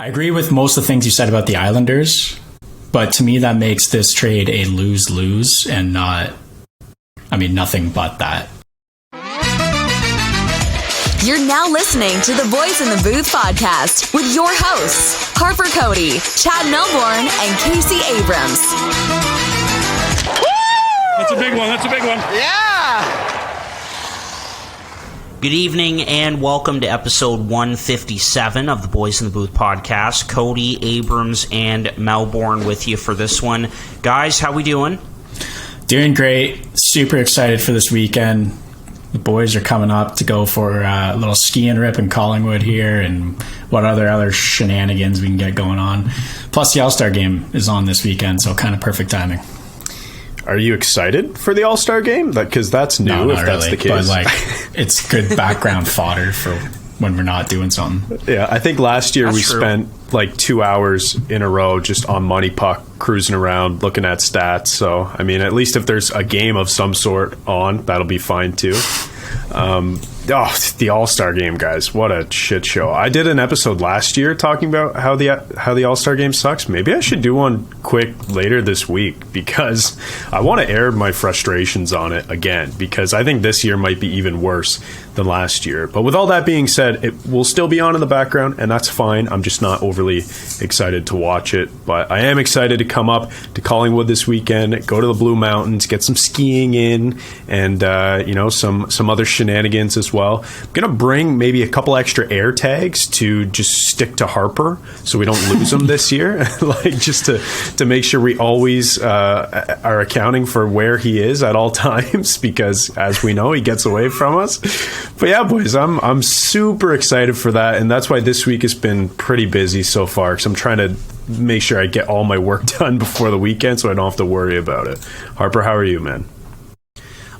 I agree with most of the things you said about the Islanders, but to me that makes this trade a lose-lose and nothing but that. You're now listening to the Boys in the Booth podcast with your hosts, Harper Cody, Chad Melbourne, and Casey Abrams. That's a big one. Yeah! Good evening and welcome to episode 157 of the Boys in the Booth podcast. Cody, Abrams, and Melbourne with you for this one. Guys, how we doing? Doing great. Super excited for this weekend. The boys are coming up to go for a little ski and rip in Collingwood here, and what other shenanigans we can get going on. Plus the All-Star game is on this weekend, so kind of perfect timing. Are you excited for the All-Star game? Because that's new, no, if that's really, the case. But it's good background fodder for when we're not doing something. Yeah, I think last year we spent 2 hours in a row just on Money Puck, cruising around, looking at stats. So, I mean, at least if there's a game of some sort on, that'll be fine too. The All-Star game, guys. What a shit show. I did an episode last year talking about how the All-Star game sucks. Maybe I should do one quick later this week because I want to air my frustrations on it again, because I think this year might be even worse than last year. But with all that being said, it will still be on in the background, and that's fine. I'm just not overly excited to watch it. But I am excited to come up to Collingwood this weekend, go to the Blue Mountains, get some skiing in, and some other shenanigans as well. I'm going to bring maybe a couple extra air tags to just stick to Harper so we don't lose him this year, just to make sure we always are accounting for where he is at all times, because as we know, he gets away from us. But yeah, boys, I'm super excited for that, and that's why this week has been pretty busy so far, because I'm trying to make sure I get all my work done before the weekend so I don't have to worry about it. Harper, how are you, man?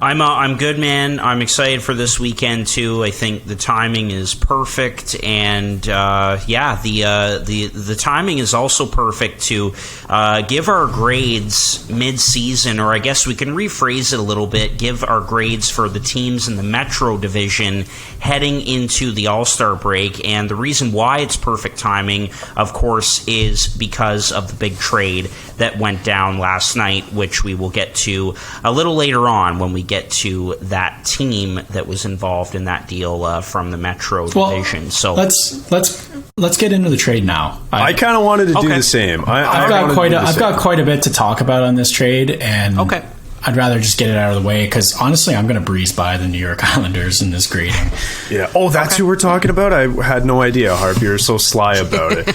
I'm good, man. I'm excited for this weekend too. I think the timing is perfect, and the timing is also perfect to give our grades mid-season, or I guess we can rephrase it a little bit. Give our grades for the teams in the Metro Division heading into the All-Star break, and the reason why it's perfect timing, of course, is because of the big trade that went down last night, which we will get to a little later on when we get to that team that was involved in that deal from the Metro Division. So let's get into the trade now. I kind of wanted to do the same. I've got quite a bit to talk about on this trade, and I'd rather just get it out of the way, because honestly, I'm going to breeze by the New York Islanders in this grading. Yeah. Oh, that's who we're talking about? I had no idea, Harp. You're so sly about it.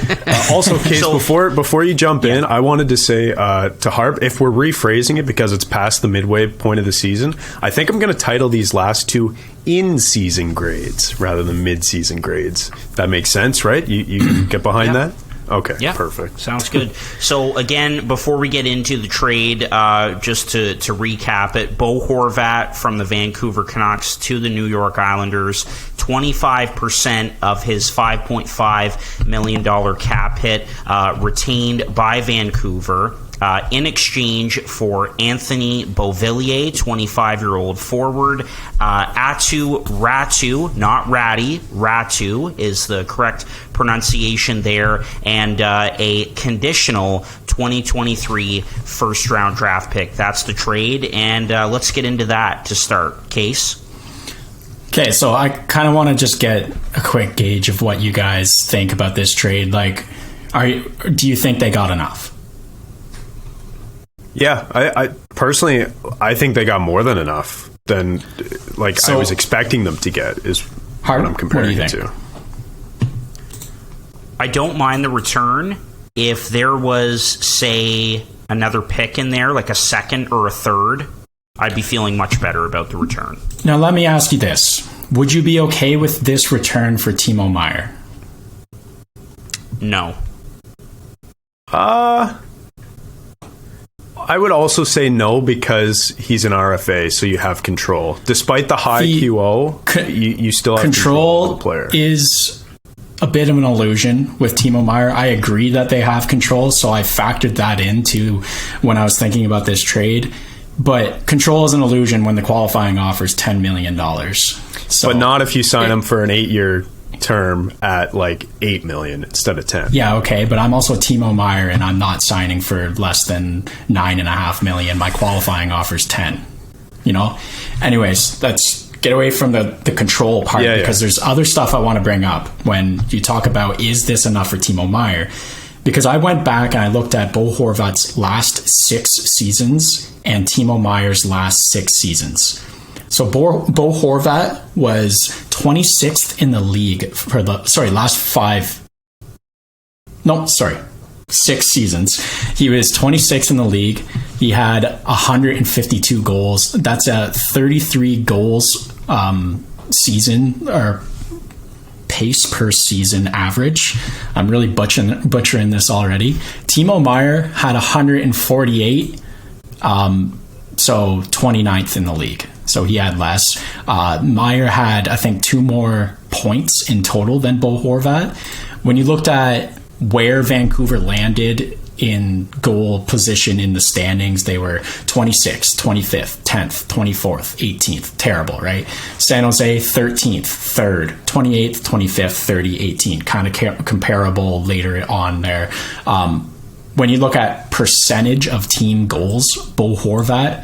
Also, Case, before you jump in, I wanted to say to Harp, if we're rephrasing it because it's past the midway point of the season, I think I'm going to title these last two in-season grades rather than mid-season grades. That makes sense, right? You get behind that? Okay, perfect. Sounds good. So, again, before we get into the trade, just to recap it, Bo Horvat from the Vancouver Canucks to the New York Islanders, 25% of his $5.5 million cap hit retained by Vancouver. In exchange for Anthony Beauvillier, 25-year-old forward. Atu Ratu, not Ratty, Ratu is the correct pronunciation there, and a conditional 2023 first-round draft pick. That's the trade, and let's get into that to start. Case? Okay, so I kind of want to just get a quick gauge of what you guys think about this trade. Do you think they got enough? Yeah, I personally, I think they got more than enough than I was expecting them to get, is what I'm comparing it to. I don't mind the return. If there was, say, another pick in there, like a second or a third, I'd be feeling much better about the return. Now, let me ask you this. Would you be okay with this return for Timo Meier? No. I would also say no, because he's an RFA, so you have control. Despite the high QO, you still have control of the player. Is a bit of an illusion with Timo Meier. I agree that they have control, so I factored that into when I was thinking about this trade. But control is an illusion when the qualifying offer is $10 million. But not if you sign him for an 8-year term at like $8 million instead of 10. Yeah, okay, but I'm also Timo Meier, and I'm not signing for less than $9.5 million. My qualifying offer's 10. Anyways, let's get away from the control part, because there's other stuff I want to bring up when you talk about, is this enough for Timo Meier? Because I went back and I looked at Bo Horvat's last 6 seasons and Timo Meier's last 6 seasons. So Bo Horvat was 26th in the league for last 6 seasons. He was 26th in the league. He had 152 goals. That's a 33 goals season, or pace per season average. I'm really butchering this already. Timo Meier had 148, so 29th in the league. So he had less. Meier had, I think, 2 more points in total than Bo Horvat. When you looked at where Vancouver landed in goal position in the standings, they were 26th, 25th, 10th, 24th, 18th. Terrible, right? San Jose, 13th, 3rd, 28th, 25th, 30, 18th. Kind of comparable later on there. When you look at percentage of team goals, Bo Horvat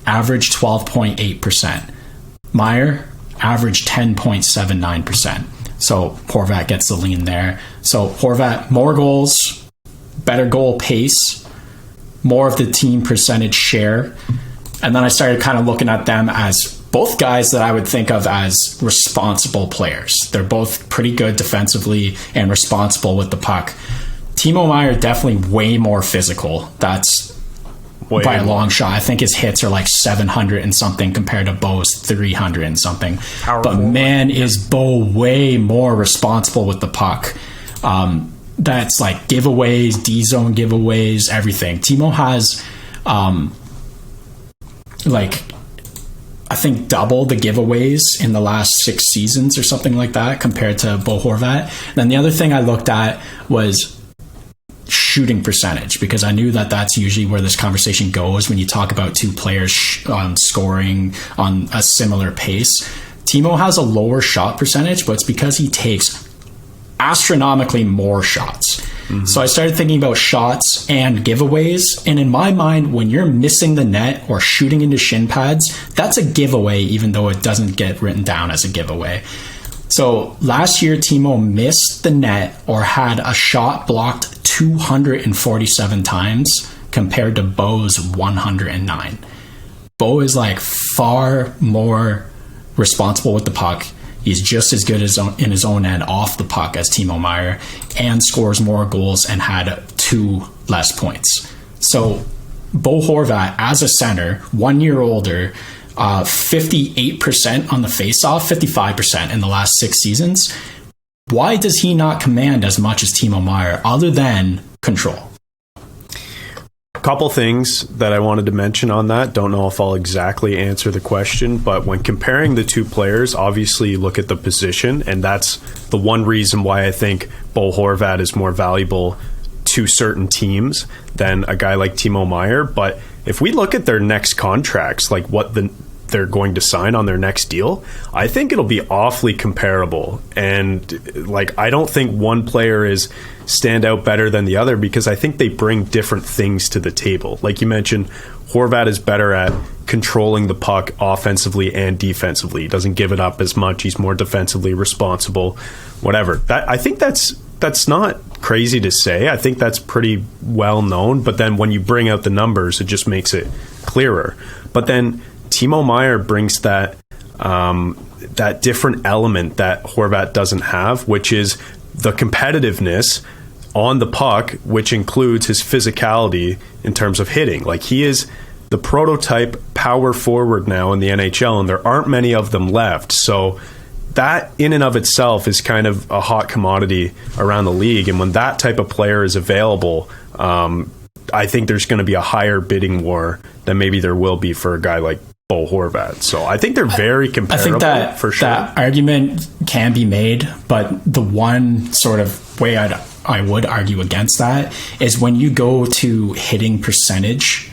averaged 12.8%. Meier averaged 10.79%. So Horvat gets the lean there. So Horvat, more goals, better goal pace, more of the team percentage share. And then I started kind of looking at them as both guys that I would think of as responsible players. They're both pretty good defensively and responsible with the puck. Timo Meier definitely way more physical. That's by a long shot. I think his hits are like 700 and something compared to Bo's 300 and something. Powerful. But man, is Bo way more responsible with the puck. That's like giveaways, D-zone giveaways, everything. Timo has I think double the giveaways in the last 6 seasons or something like that compared to Bo Horvat. And then the other thing I looked at was shooting percentage, because I knew that that's usually where this conversation goes when you talk about 2 players scoring on a similar pace. Timo has a lower shot percentage, but it's because he takes astronomically more shots. Mm-hmm. So I started thinking about shots and giveaways, and in my mind, when you're missing the net or shooting into shin pads, that's a giveaway, even though it doesn't get written down as a giveaway. So last year, Timo missed the net or had a shot blocked 247 times compared to Bo's 109. Bo is like far more responsible with the puck. He's just as good in his own end off the puck as Timo Meier, and scores more goals and had 2 less points. So Bo Horvat, as a center, 1 year older, 58% on the faceoff, 55% in the last 6 seasons. Why does he not command as much as Timo Meier other than control? Couple things that I wanted to mention on that. Don't know if I'll exactly answer the question, but when comparing the 2 players, obviously you look at the position, and that's the one reason why I think Bo Horvat is more valuable to certain teams than a guy like Timo Meier. But if we look at their next contracts, like what they're going to sign on their next deal, I think it'll be awfully comparable. And like, I don't think one player is stand out better than the other, because I think they bring different things to the table. Like you mentioned, Horvat is better at controlling the puck offensively and defensively. He doesn't give it up as much. He's more defensively responsible, whatever. I think that's not crazy to say. I think that's pretty well known. But then when you bring out the numbers, it just makes it clearer. But then Timo Meier brings that different element that Horvat doesn't have, which is the competitiveness on the puck, which includes his physicality in terms of hitting. Like, he is the prototype power forward now in the NHL, and there aren't many of them left. So that in and of itself is kind of a hot commodity around the league. And when that type of player is available, I think there's going to be a higher bidding war than maybe there will be for a guy like Bo Horvat. So I think they're very comparable. I think that for sure. That argument can be made, but the one sort of way I would argue against that is when you go to hitting percentage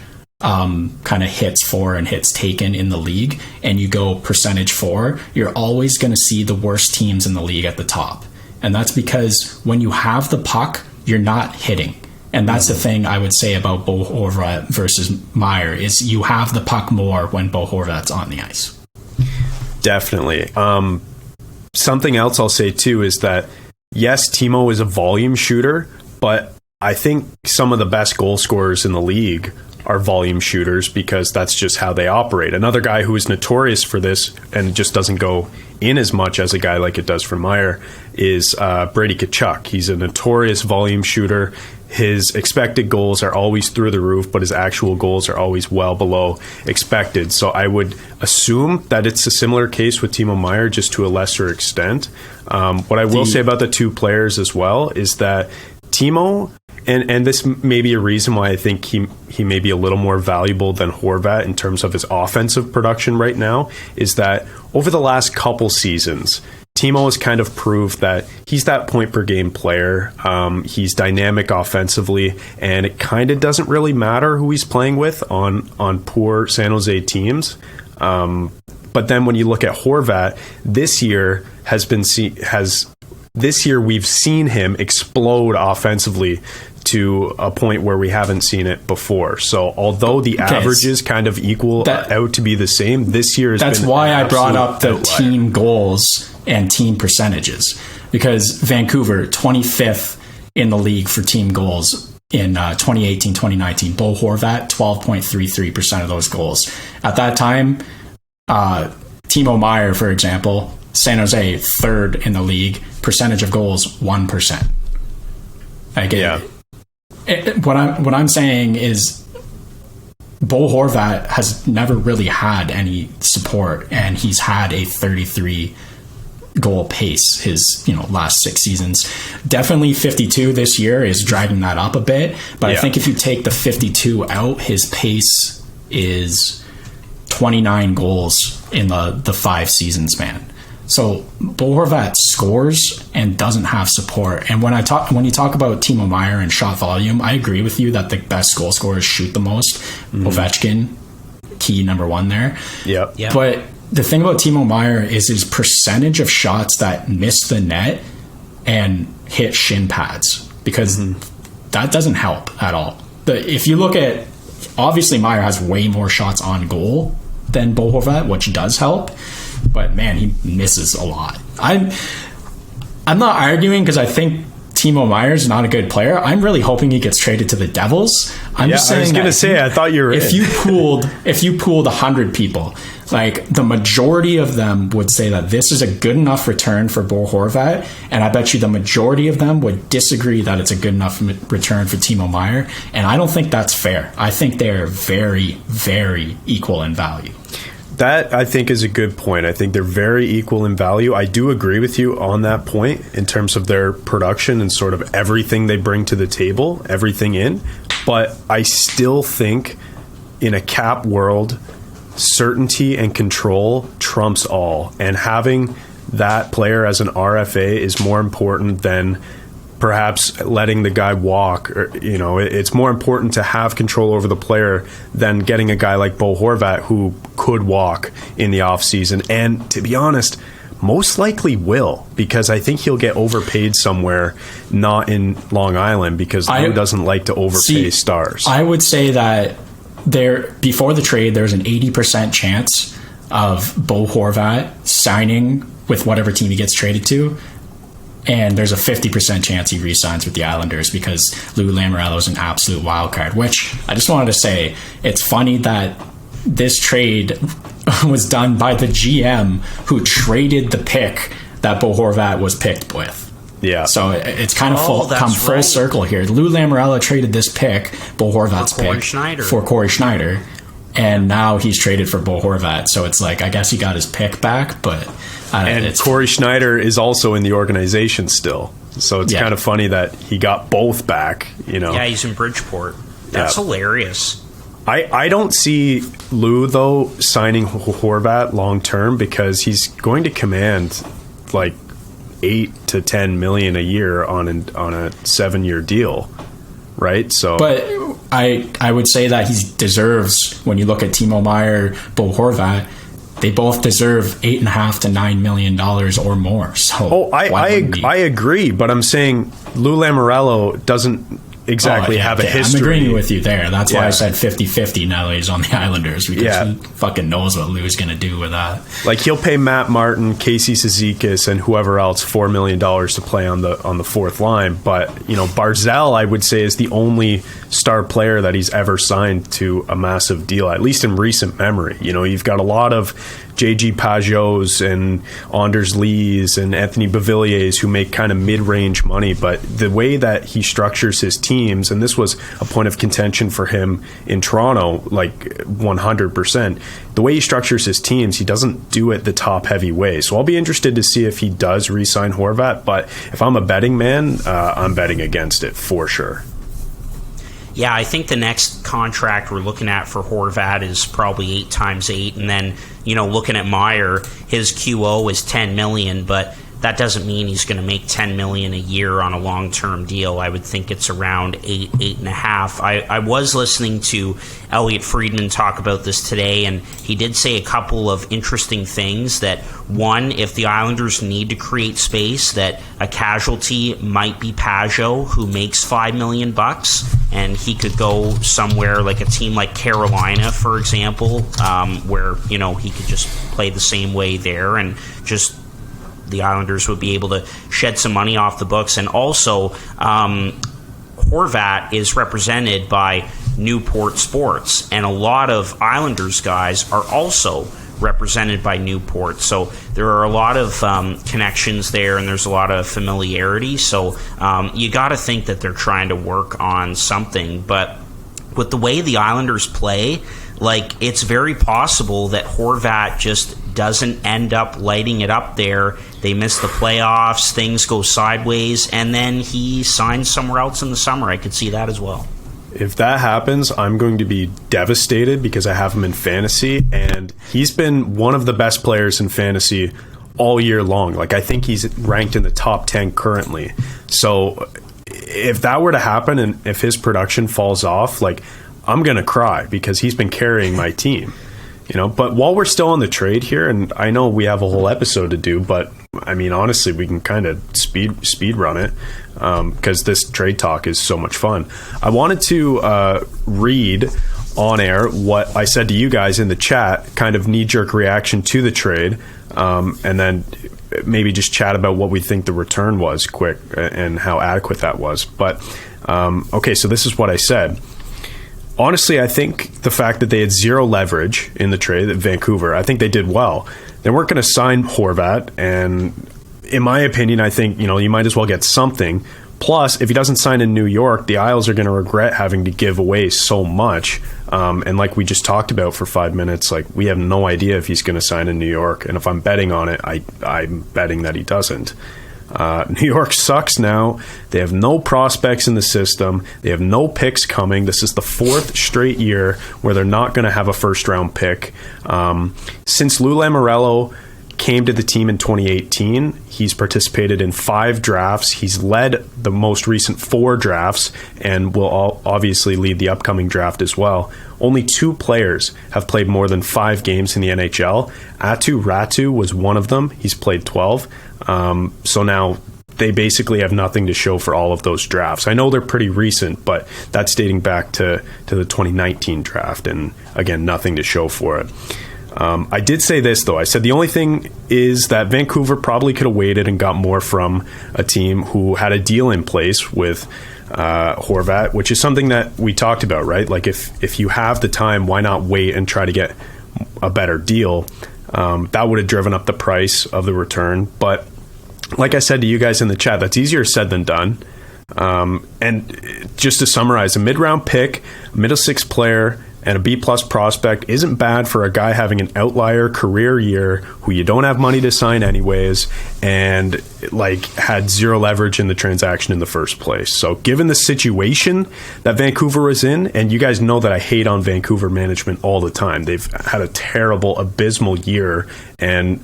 kind of hits for and hits taken in the league, and you go percentage for, you're always going to see the worst teams in the league at the top. And that's because when you have the puck, you're not hitting. And that's the thing I would say about Bo Horvat versus Meier, is you have the puck more when Bo Horvat's on the ice. Definitely. Something else I'll say too is that, yes, Timo is a volume shooter, but I think some of the best goal scorers in the league are volume shooters because that's just how they operate. Another guy who is notorious for this and just doesn't go in as much as a guy like it does for Meier is Brady Tkachuk. He's a notorious volume shooter. His expected goals are always through the roof, but his actual goals are always well below expected. So I would assume that it's a similar case with Timo Meier, just to a lesser extent. What I will say about the two players as well is that Timo, and this may be a reason why I think he may be a little more valuable than Horvat in terms of his offensive production right now, is that over the last couple seasons, Timo has kind of proved that he's that point per game player. He's dynamic offensively, and it kind of doesn't really matter who he's playing with on poor San Jose teams. But then when you look at Horvat, this year we've seen him explode offensively to a point where we haven't seen it before. So although the averages kind of equal out to be the same, this year has been. That's why I brought up the team goals and team percentages, because Vancouver 25th in the league for team goals in 2018-2019. Bo Horvat 12.33% of those goals. At that time, Timo Meier, for example, San Jose third in the league, percentage of goals 1%. What I'm saying is Bo Horvat has never really had any support, and he's had a 33 goal pace his last 6 seasons. Definitely 52 this year is dragging that up a bit, but I think if you take the 52 out, his pace is 29 goals in the 5 seasons span. So Bo Horvat scores and doesn't have support. And when you talk about Timo Meier and shot volume, I agree with you that the best goal scorers shoot the most. Ovechkin, key number 1 there. Yep. But the thing about Timo Meier is his percentage of shots that miss the net and hit shin pads, because that doesn't help at all. If you look at, obviously Meier has way more shots on goal than Bo Horvat, which does help. But man, he misses a lot. I'm not arguing because I think Timo Meier's not a good player. I'm really hoping he gets traded to the Devils. I'm just saying. I was going to say, I thought you were. If you pooled 100 people, like the majority of them would say that this is a good enough return for Bo Horvat, and I bet you the majority of them would disagree that it's a good enough return for Timo Meier. And I don't think that's fair. I think they're very, very equal in value. That, I think, is a good point. I think they're very equal in value. I do agree with you on that point in terms of their production and sort of everything they bring to the table, everything in. But I still think in a cap world, certainty and control trumps all. And having that player as an RFA is more important than perhaps letting the guy walk. Or, it's more important to have control over the player than getting a guy like Bo Horvat who could walk in the offseason. And to be honest, most likely will, because I think he'll get overpaid somewhere, not in Long Island, because Lou doesn't like to overpay stars. I would say that before the trade, there's an 80% chance of Bo Horvat signing with whatever team he gets traded to. And there's a 50% chance he re-signs with the Islanders, because Lou Lamoriello is an absolute wild card, which I just wanted to say, it's funny that this trade was done by the GM who traded the pick that Bo Horvat was picked with. Yeah. So it's kind of full circle here. Lou Lamoriello traded this pick, Bo Horvat's pick, for Corey Schneider. And now he's traded for Bo Horvat. So it's like, I guess he got his pick back, but... and Corey Schneider is also in the organization still. So it's kind of funny that he got both back, Yeah, he's in Bridgeport. That's hilarious. I don't see Lou, though, signing Horvat long term, because he's going to command like $8 to $10 million a year on a 7-year deal, right? So, but I would say that he deserves, when you look at Timo Meier, Bo Horvat, they both deserve $8.5 to $9 million or more. So I agree, but I'm saying Lou Lamoriello doesn't exactly have a history. I'm agreeing with you there. That's why I said 50-50 now that he's on the Islanders, because he fucking knows what Lou's going to do with that. Like, he'll pay Matt Martin, Casey Cizikas, and whoever else $4 million to play on the fourth line. But, Barzal, I would say, is the only star player that he's ever signed to a massive deal, at least in recent memory. You've got a lot of J.G. Pageaus and Anders Lees and Anthony Beauvilliers who make kind of mid-range money, but the way that he structures his teams, and this was a point of contention for him in Toronto, like 100%, the way he structures his teams, he doesn't do it the top-heavy way. So I'll be interested to see if he does re-sign Horvat, but if I'm a betting man, I'm betting against it for sure. Yeah, I think the next contract we're looking at for Horvat is probably 8 times 8, and then looking at Meier, his QO is $10 million, but that doesn't mean he's going to make $10 million a year on a long-term deal. I would think it's around 8.5. I was listening to Elliot Friedman talk about this today, and he did say a couple of interesting things. That one, if the Islanders need to create space, that a casualty might be Pageau, who makes $5 million, and he could go somewhere like a team like Carolina, for example, where he could just play the same way there, and just the Islanders would be able to shed some money off the books. And also, Horvat is represented by Newport Sports, and a lot of Islanders guys are also represented by Newport. So there are a lot of connections there, and there's a lot of familiarity. So you got to think that they're trying to work on something. But with the way the Islanders play, it's very possible that Horvat just doesn't end up lighting it up there. They miss the playoffs, things go sideways, and then he signs somewhere else in the summer. I could see that as well. If that happens, I'm going to be devastated because I have him in fantasy, and he's been one of the best players in fantasy all year long. I think he's ranked in the top 10 currently. So if that were to happen, and if his production falls off, I'm going to cry because he's been carrying my team. But while we're still on the trade here, and I know we have a whole episode to do, but I mean, honestly, we can kind of speed run it because this trade talk is so much fun. I wanted to read on air what I said to you guys in the chat, kind of knee-jerk reaction to the trade, and then maybe just chat about what we think the return was quick and how adequate that was. But okay, so this is what I said. Honestly, I think the fact that they had zero leverage in the trade at Vancouver, I think they did well. They weren't going to sign Horvat, and in my opinion, I think you might as well get something. Plus, if he doesn't sign in New York, the Isles are going to regret having to give away so much. And like we just talked about for 5 minutes, we have no idea if he's going to sign in New York. And if I'm betting on it, I'm betting that he doesn't. New York sucks now. They have no prospects in the system. They have no picks coming. This is the 4th straight year where they're not going to have a first-round pick. Since Lou Lamoriello came to the team in 2018, he's participated in 5 drafts. He's led the most recent 4 drafts and will obviously lead the upcoming draft as well. Only 2 players have played more than 5 games in the NHL. Atu Ratu was one of them. He's played 12. So now they basically have nothing to show for all of those drafts. I know they're pretty recent, but that's dating back to the 2019 draft, and again, nothing to show for it. I did say this, though. I said the only thing is that Vancouver probably could have waited and got more from a team who had a deal in place with Horvat, which is something that we talked about, right? If you have the time, why not wait and try to get a better deal? That would have driven up the price of the return. But like I said to you guys in the chat, that's easier said than done. And just to summarize, a mid-round pick, a middle 6 player, and a B-plus prospect isn't bad for a guy having an outlier career year who you don't have money to sign anyways, and had zero leverage in the transaction in the first place. So given the situation that Vancouver was in, and you guys know that I hate on Vancouver management all the time. They've had a terrible, abysmal year, and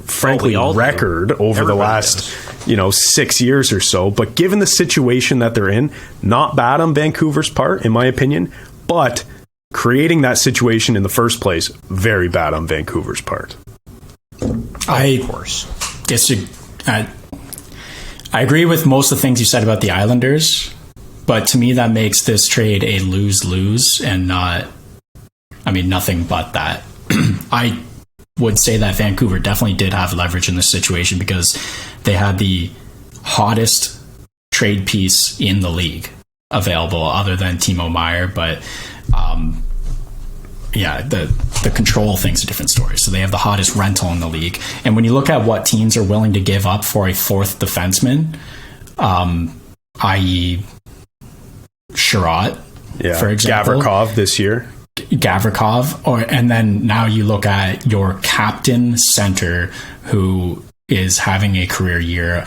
frankly record over the last 6 years or so. But given the situation that they're in, not bad on Vancouver's part, in my opinion. But creating that situation in the first place, very bad on Vancouver's part. I agree with most of the things you said about the Islanders, but to me that makes this trade a lose-lose and nothing but that. I would say that Vancouver definitely did have leverage in this situation because they had the hottest trade piece in the league available other than Timo Meier, but the control thing's a different story. So they have the hottest rental in the league. And when you look at what teams are willing to give up for a fourth defenseman, i.e. Sherratt, for example. Gavrikov this year. And then now you look at your captain center who is having a career year.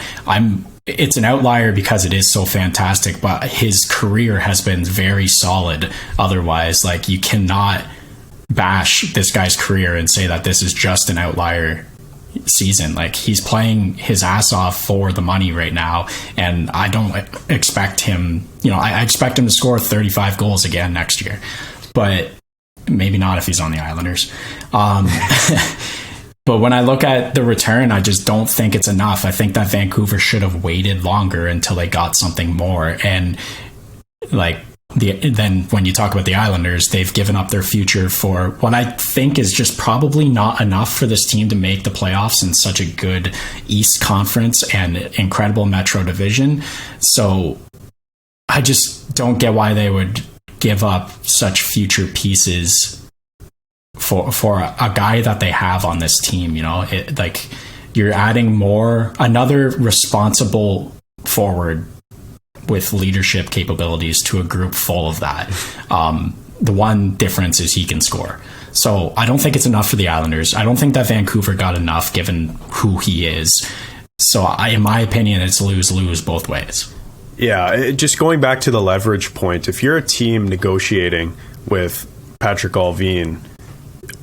It's an outlier because it is so fantastic, but his career has been very solid. Otherwise, like, you cannot bash this guy's career and say that this is just an outlier season. Like, he's playing his ass off for the money right now, and I don't expect him, I expect him to score 35 goals again next year, but maybe not if he's on the Islanders. But when I look at the return, I just don't think it's enough. I think that Vancouver should have waited longer until they got something more. And then when you talk about the Islanders, they've given up their future for what I think is just probably not enough for this team to make the playoffs in such a good East Conference and incredible Metro Division. So I just don't get why they would give up such future pieces for a guy that they have on this team. You're adding another responsible forward with leadership capabilities to a group full of that. The one difference is he can score. So I don't think it's enough for the Islanders. I don't think that Vancouver got enough given who he is. So in my opinion, it's lose-lose both ways. Yeah, just going back to the leverage point, if you're a team negotiating with Patrick Allvin,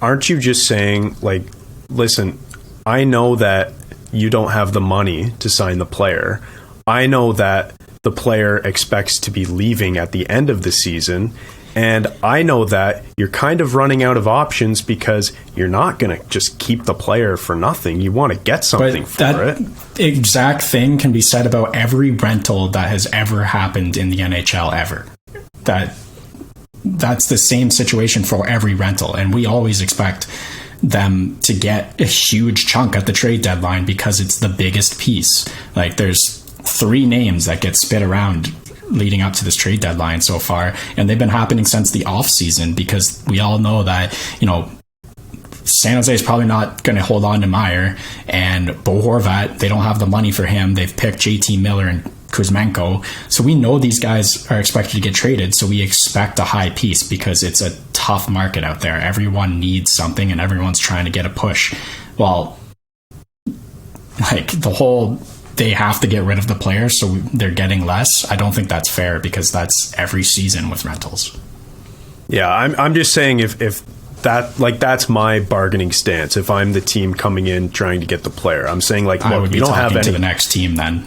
aren't you just saying, like, listen, I know that you don't have the money to sign the player. I know that the player expects to be leaving at the end of the season. And I know that you're kind of running out of options because you're not going to just keep the player for nothing. You want to get something for it. That exact thing can be said about every rental that has ever happened in the NHL ever. That's the same situation for every rental. And we always expect them to get a huge chunk at the trade deadline because it's the biggest piece. Like, there's 3 names that get spit around leading up to this trade deadline so far, and they've been happening since the off season because we all know that San Jose is probably not going to hold on to Meier, and Bo Horvat, they don't have the money for him. They've picked JT Miller and Kuzmenko, so we know these guys are expected to get traded, so we expect a high piece because it's a tough market out there. Everyone needs something and everyone's trying to get a push. Well, they have to get rid of the players, so they're getting less. I don't think that's fair because that's every season with rentals. Yeah, I'm just saying if that, that's my bargaining stance. If I'm the team coming in trying to get the player, I'm saying, look, I would be you don't have any to the next team then.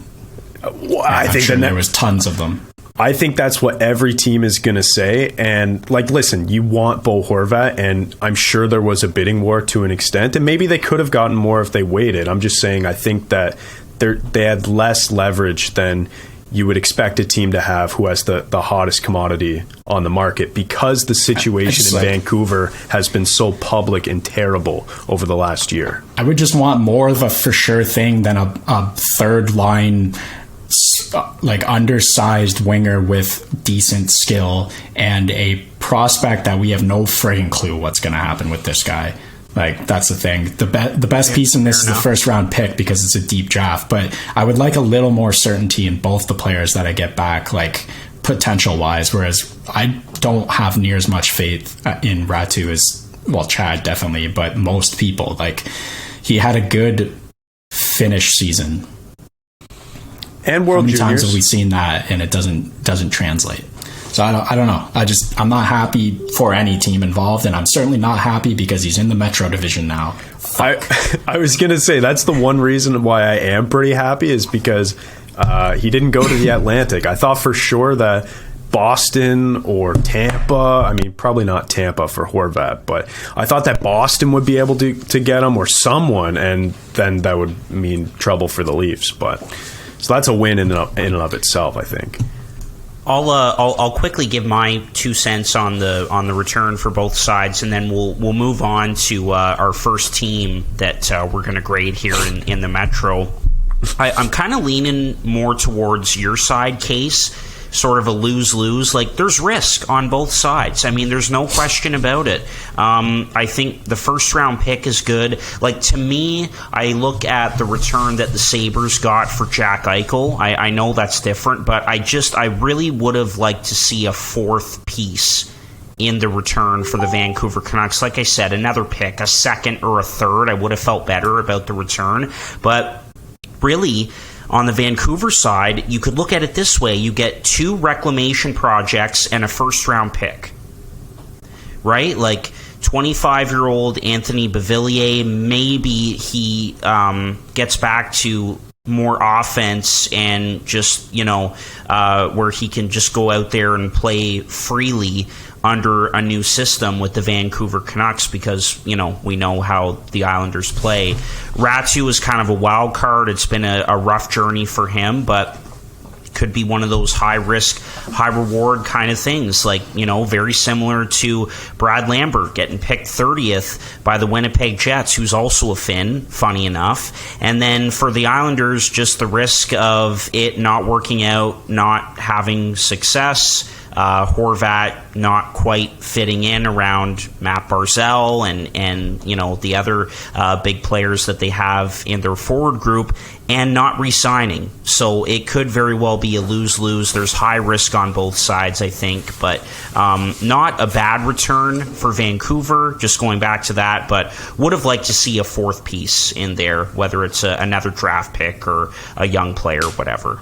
I think sure there was tons of them. I think that's what every team is going to say. And listen, you want Bo Horvat, and I'm sure there was a bidding war to an extent, and maybe they could have gotten more if they waited. I'm just saying I think that they had less leverage than you would expect a team to have who has the hottest commodity on the market because the situation in Vancouver has been so public and terrible over the last year. I would just want more of a for sure thing than a third line undersized winger with decent skill and a prospect that we have no friggin' clue what's going to happen with this guy. That's the thing. The best piece in this is the first round pick because it's a deep draft, but I would like a little more certainty in both the players that I get back, potential wise, whereas I don't have near as much faith in Ratu as, Chad definitely, but most people. He had a good finish season. And World Juniors. How many times have we seen that and it doesn't translate? So I don't know. I'm not happy for any team involved, and I'm certainly not happy because he's in the Metro division now. I was going to say that's the one reason why I am pretty happy is because he didn't go to the Atlantic. I thought for sure that Boston or Tampa, I mean, probably not Tampa for Horvat, but I thought that Boston would be able to get him or someone, and then that would mean trouble for the Leafs. But so that's a win in and of itself, I think. I'll quickly give my 2 cents on the return for both sides, and then we'll move on to our first team that we're going to grade here in the Metro. I'm kind of leaning more towards your side, Case. Sort of a lose-lose. Like, there's risk on both sides. I mean, there's no question about it. I think the first-round pick is good. Like, to me, I look at the return that the Sabres got for Jack Eichel. I know that's different, but I really would have liked to see a fourth piece in the return for the Vancouver Canucks. Like I said, another pick, a second or a third. I would have felt better about the return. But really, on the Vancouver side, you could look at it this way. You get 2 reclamation projects and a first-round pick, right? Like, 25-year-old Anthony Beauvillier, maybe he gets back to more offense and just, where he can just go out there and play freely under a new system with the Vancouver Canucks because, we know how the Islanders play. Ratu is kind of a wild card. It's been a rough journey for him, but could be one of those high-risk, high-reward kind of things, like, very similar to Brad Lambert getting picked 30th by the Winnipeg Jets, who's also a Finn, funny enough. And then for the Islanders, just the risk of it not working out, not having success, Horvat not quite fitting in around Matt Barzal and the other big players that they have in their forward group, and not re-signing. So it could very well be a lose-lose. There's high risk on both sides, I think, but not a bad return for Vancouver, just going back to that, but would have liked to see a fourth piece in there, whether it's another draft pick or a young player, whatever.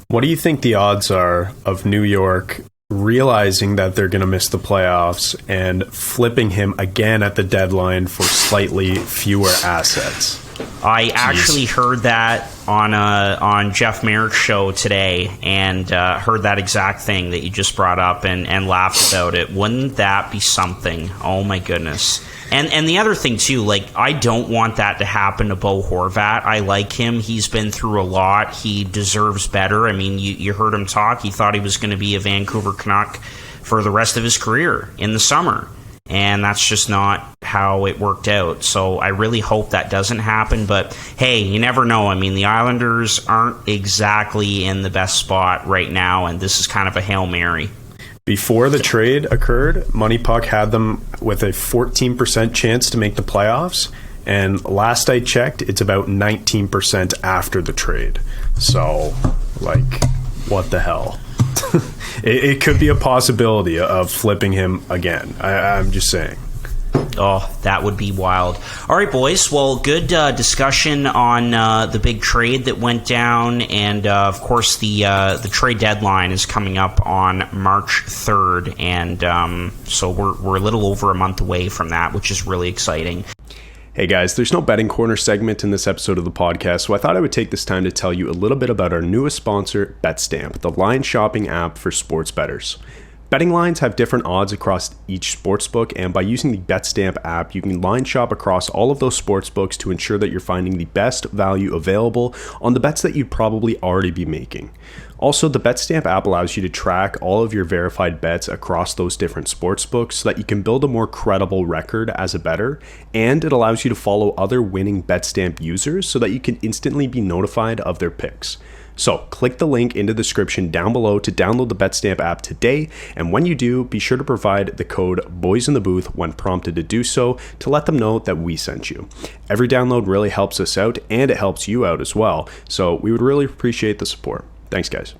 What do you think the odds are of New York realizing that they're going to miss the playoffs and flipping him again at the deadline for slightly fewer assets? I actually heard that on Jeff Merrick's show today, and heard that exact thing that you just brought up and laughed about it. Wouldn't that be something? Oh my goodness. And the other thing, too, like, I don't want that to happen to Bo Horvat. I like him. He's been through a lot. He deserves better. I mean, you heard him talk. He thought he was going to be a Vancouver Canuck for the rest of his career in the summer. And that's just not how it worked out. So I really hope that doesn't happen. But, hey, you never know. I mean, the Islanders aren't exactly in the best spot right now, and this is kind of a Hail Mary. Before the trade occurred, Money Puck had them with a 14% chance to make the playoffs. And last I checked, it's about 19% after the trade. So, like, what the hell? It could be a possibility of flipping him again. I'm just saying. Oh, that would be wild. All right, boys. Well, good discussion on the big trade that went down. And, of course, the trade deadline is coming up on March 3rd. And so we're a little over a month away from that, which is really exciting. Hey guys, there's no betting corner segment in this episode of the podcast, so I thought I would take this time to tell you a little bit about our newest sponsor, BetStamp, the line shopping app for sports bettors. Betting lines have different odds across each sportsbook, and by using the BetStamp app, you can line shop across all of those sportsbooks to ensure that you're finding the best value available on the bets that you'd probably already be making. Also, the BetStamp app allows you to track all of your verified bets across those different sportsbooks so that you can build a more credible record as a bettor, and it allows you to follow other winning BetStamp users so that you can instantly be notified of their picks. So click the link in the description down below to download the BetStamp app today, and when you do, be sure to provide the code BOYSINTHEBOOTH when prompted to do so to let them know that we sent you. Every download really helps us out, and it helps you out as well, so we would really appreciate the support. Thanks, guys.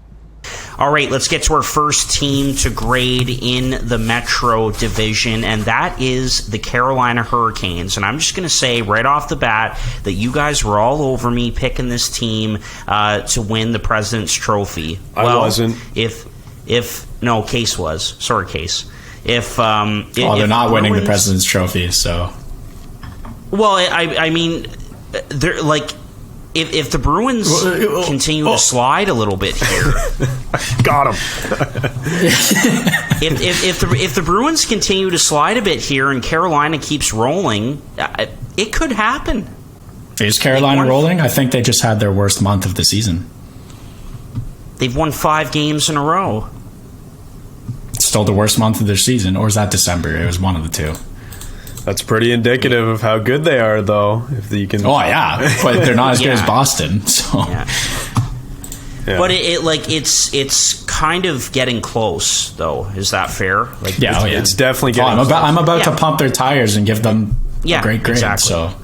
All right, let's get to our first team to grade in the Metro Division, and that is the Carolina Hurricanes. And I'm just going to say right off the bat that you guys were all over me picking this team to win the President's Trophy. I wasn't. Case was. Sorry, Case. If they're not winning the President's Trophy, so. Well, I mean, they're like, if the Bruins continue to slide a little bit here, got him. if the Bruins continue to slide a bit here and Carolina keeps rolling, it could happen. Is Carolina rolling? I think they just had their worst month of the season. They've won 5 games in a row. Still the worst month of their season, or is that December? It was one of the two. That's pretty indicative of how good they are, though. If you can, but they're not as good as Boston. So, yeah. But it's kind of getting close, though. Is that fair? Like, it's definitely getting. I'm about to pump their tires and give them a great grade. Exactly. So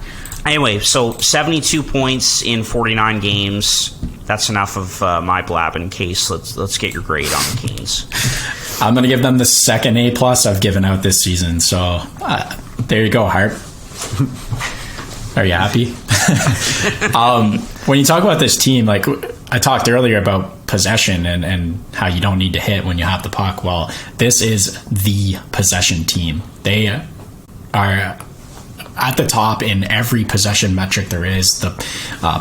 anyway, 72 points in 49 games. That's enough of my blabbing. Case. Let's get your grade on the Canes. I'm going to give them the second A+ I've given out this season. So there you go, Harp. Are you happy? When you talk about this team, like I talked earlier about possession and how you don't need to hit when you have the puck. Well, this is the possession team. They are at the top in every possession metric there is. The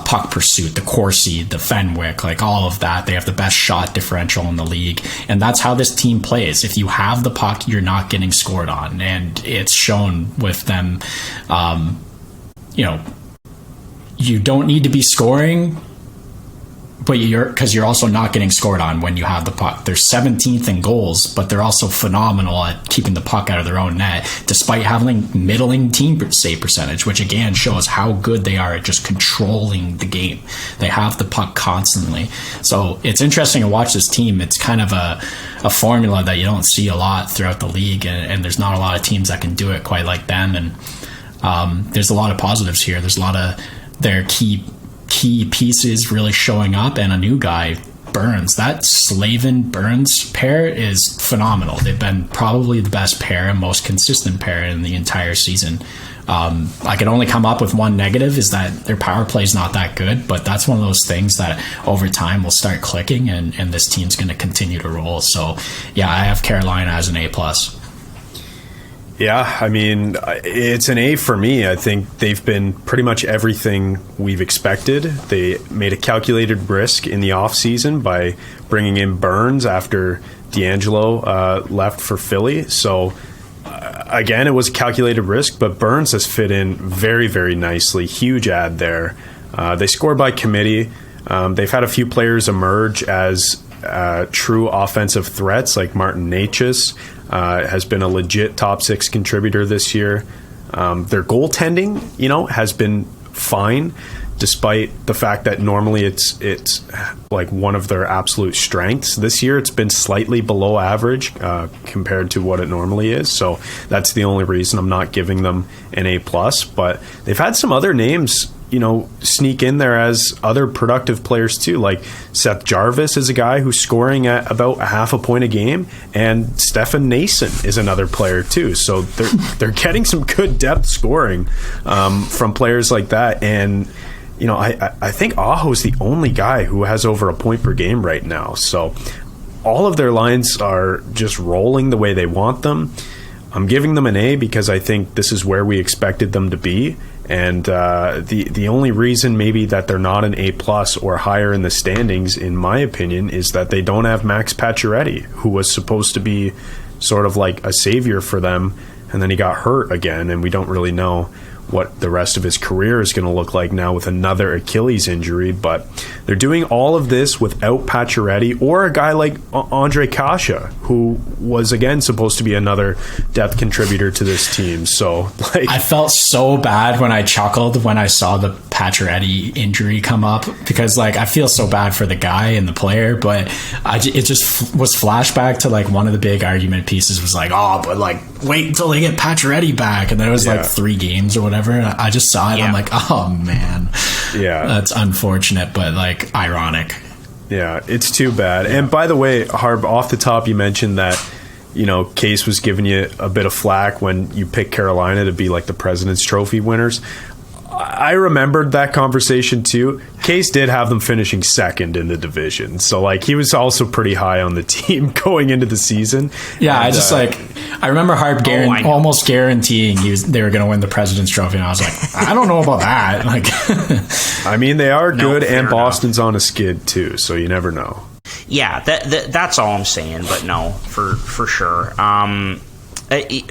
puck pursuit, the Corsi, the Fenwick, like all of that. They have the best shot differential in the league, and that's how this team plays. If you have the puck, you're not getting scored on, and it's shown with them. You don't need to be scoring, but you're also not getting scored on when you have the puck. They're 17th in goals, but they're also phenomenal at keeping the puck out of their own net, despite having middling team save percentage, which again shows how good they are at just controlling the game. They have the puck constantly. So it's interesting to watch this team. It's kind of a formula that you don't see a lot throughout the league, and there's not a lot of teams that can do it quite like them. And there's a lot of positives here. There's a lot of their key pieces really showing up, and a new guy, Burns. That Slavin-Burns pair is phenomenal. They've been probably the best pair and most consistent pair in the entire season. I can only come up with one negative, is that their power play is not that good, but that's one of those things that over time will start clicking, and this team's going to continue to roll. So yeah, I have Carolina as an A+. Yeah, I mean, it's an A for me. I think they've been pretty much everything we've expected. They made a calculated risk in the offseason by bringing in Burns after D'Angelo left for Philly. So, again, it was a calculated risk, but Burns has fit in very, very nicely. Huge ad there. They scored by committee. They've had a few players emerge as true offensive threats, like Martin Necas. Has been a legit top 6 contributor this year. Their goaltending, has been fine, despite the fact that normally it's like one of their absolute strengths. This year it's been slightly below average compared to what it normally is. So that's the only reason I'm not giving them an A+. But they've had some other names sneak in there as other productive players too. Like Seth Jarvis is a guy who's scoring at about a half a point a game, and Stefan Nason is another player too. So they're getting some good depth scoring from players like that. And I think Aho's the only guy who has over a point per game right now. So all of their lines are just rolling the way they want them. I'm giving them an A because I think this is where we expected them to be. And the only reason maybe that they're not an A+ or higher in the standings, in my opinion, is that they don't have Max Pacioretty, who was supposed to be sort of like a savior for them, and then he got hurt again, and we don't really know what the rest of his career is going to look like now with another Achilles injury. But they're doing all of this without Pacioretty or a guy like Andre Kasha, who was again supposed to be another depth contributor to this team. So I felt so bad when I chuckled when I saw the Pacioretty injury come up, because I feel so bad for the guy and the player, but it just was flashback to one of the big argument pieces was wait until they get Pacioretty back, and then it was 3 games or whatever. I just saw it. Yeah. I'm like, oh man, that's unfortunate, but ironic. Yeah, it's too bad. Yeah. And by the way, Harb, off the top, you mentioned that Case was giving you a bit of flack when you picked Carolina to be the President's Trophy winners. I remembered that conversation too. Case did have them finishing second in the division, so like he was also pretty high on the team going into the season. Yeah, and, I remember Harp almost guaranteeing they were going to win the President's Trophy, and I was like, I don't know about that. Like, I mean, they are good, and Boston's enough. On a skid too, so you never know. Yeah, that's all I'm saying. But no, for sure.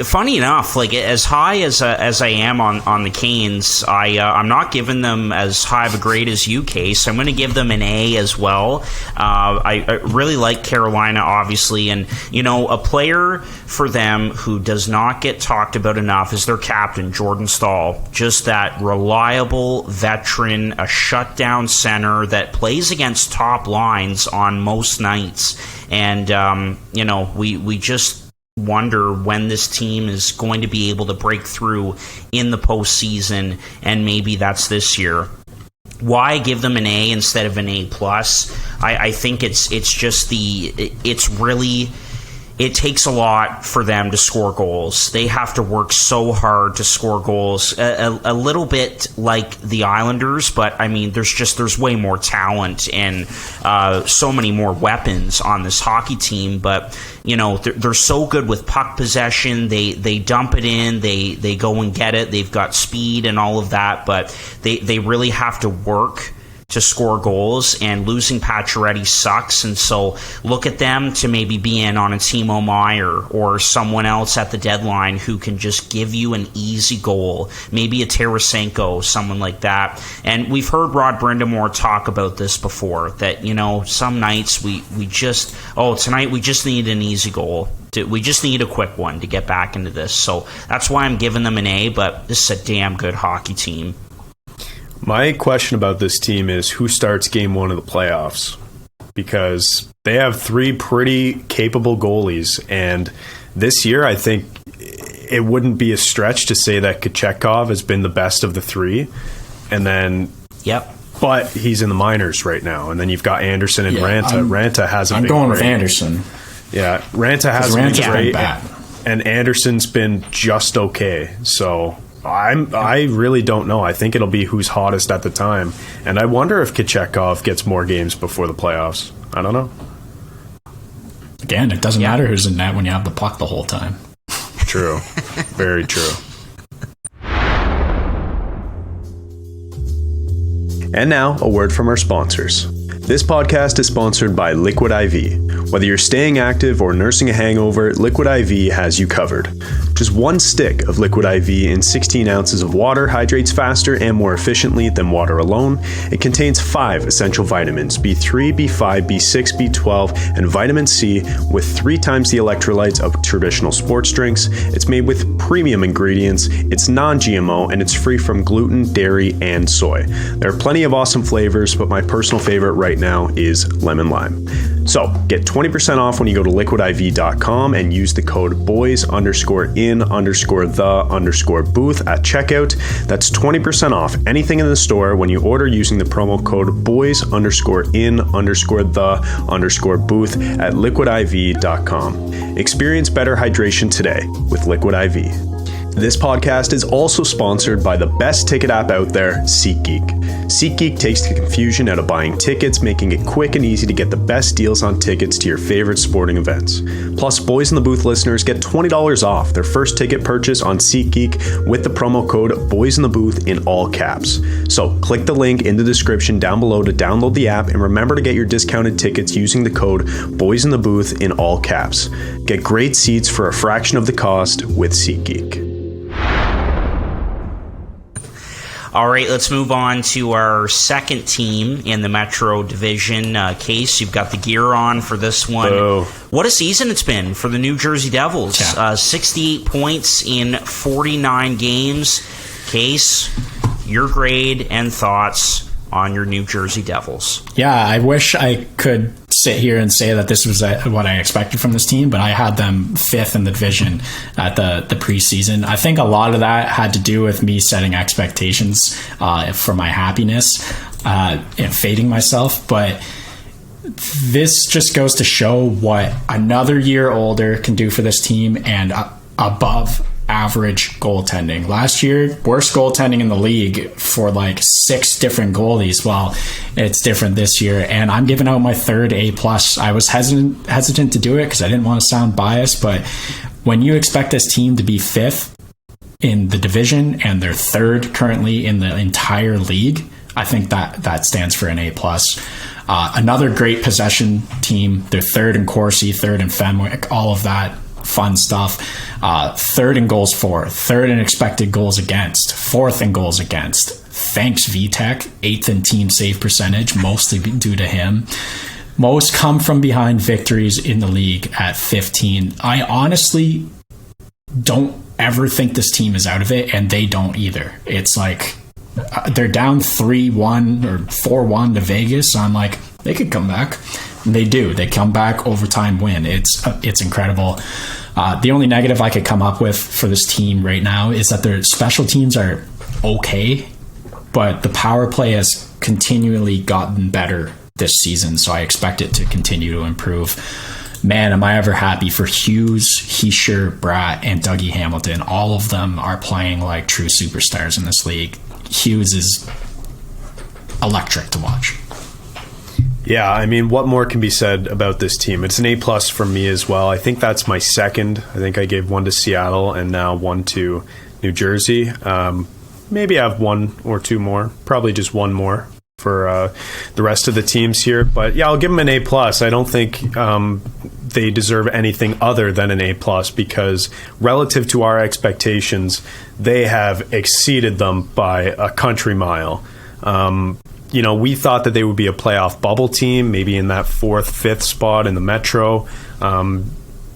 Funny enough, like as high as I am on the Canes, I'm not giving them as high of a grade as you, Case. I'm going to give them an A as well. I really like Carolina, obviously, and a player for them who does not get talked about enough is their captain, Jordan Staal. Just that reliable veteran, a shutdown center that plays against top lines on most nights, and we just wonder when this team is going to be able to break through in the postseason, and maybe that's this year. Why give them an A instead of an A+? I think it takes a lot for them to score goals. They have to work so hard to score goals, a little bit like the Islanders, but I mean, there's way more talent and so many more weapons on this hockey team. But they're so good with puck possession. They dump it in. They go and get it. They've got speed and all of that, but they really have to work to score goals, and losing Pacioretty sucks. And so look at them to maybe be in on a Timo Meier or someone else at the deadline who can just give you an easy goal, maybe a Tarasenko, someone like that. And we've heard Rod Brindamore talk about this before, that some nights tonight we just need an easy goal. We just need a quick one to get back into this. So that's why I'm giving them an A, but this is a damn good hockey team. My question about this team is who starts game one of the playoffs, because they have three pretty capable goalies, and this year I think it wouldn't be a stretch to say that Kochetkov has been the best of the three, and then but he's in the minors right now, and then you've got Anderson and Ranta. Ranta hasn't. I'm going with Anderson. Yeah, Ranta hasn't been great, bad. And Anderson's been just okay. So I really don't know. I think it'll be who's hottest at the time. And I wonder if Kochetkov gets more games before the playoffs. I don't know. Again, it doesn't matter who's in net when you have the puck the whole time. True. Very true. And now, a word from our sponsors. This podcast is sponsored by Liquid IV. Whether you're staying active or nursing a hangover, Liquid IV has you covered. Just one stick of Liquid IV in 16 ounces of water hydrates faster and more efficiently than water alone. It contains 5 essential vitamins, B3, B5, B6, B12, and vitamin C, with 3 times the electrolytes of traditional sports drinks. It's made with premium ingredients, it's non-GMO, and it's free from gluten, dairy, and soy. There are plenty of awesome flavors, but my personal favorite right now is lemon lime. So get 20% off when you go to liquidiv.com and use the code boys_in_the_booth at checkout. That's 20% off anything in the store when you order using the promo code boys_in_the_booth at liquidiv.com. Experience better hydration today with Liquid IV. This podcast is also sponsored by the best ticket app out there, SeatGeek. SeatGeek takes the confusion out of buying tickets, making it quick and easy to get the best deals on tickets to your favorite sporting events. Plus, Boys in the Booth listeners get $20 off their first ticket purchase on SeatGeek with the promo code BOYSINTHEBOOTH in all caps. So click the link in the description down below to download the app, and remember to get your discounted tickets using the code BOYSINTHEBOOTH in all caps. Get great seats for a fraction of the cost with SeatGeek. All right, let's move on to our second team in the Metro Division. Case, you've got the gear on for this one. Oh. What a season it's been for the New Jersey Devils. 68 points in 49 games. Case, your grade and thoughts on your New Jersey Devils. Yeah, I wish I could sit here and say that this was what I expected from this team, but I had them 5th in the division at the preseason. I think a lot of that had to do with me setting expectations for my happiness and fading myself, but this just goes to show what another year older can do for this team, and above average goaltending. Last year, worst goaltending in the league for like 6 different goalies. Well, it's different this year, and I'm giving out my third A+. I was hesitant to do it because I didn't want to sound biased, but when you expect this team to be 5th in the division and they're 3rd currently in the entire league, I think that stands for an A+. Another great possession team. They're 3rd in Corsi, 3rd in Fenwick, all of that fun stuff. 3rd in goals for, 3rd in expected goals against, 4th in goals against. Thanks VTech, 8th in team save percentage, mostly due to him. Most come from behind victories in the league at 15. I honestly don't ever think this team is out of it, and they don't either. It's like they're down 3-1 or 4-1 to Vegas. I'm like, they could come back. And they do. They come back, overtime win. It's incredible. The only negative I could come up with for this team right now is that their special teams are okay, but the power play has continually gotten better this season, so I expect it to continue to improve. Man, am I ever happy for Hughes, Heischer, Bratt, and Dougie Hamilton. All of them are playing like true superstars in this league. Hughes is electric to watch. Yeah, I mean, what more can be said about this team? It's an A+ from me as well. I think that's my second. I think I gave one to Seattle and now one to New Jersey. Maybe I have 1 or 2 more. Probably just 1 more for the rest of the teams here. But yeah, I'll give them an A+. I don't think they deserve anything other than an A+, because relative to our expectations, they have exceeded them by a country mile. We thought that they would be a playoff bubble team, maybe in that 4th, 5th spot in the Metro,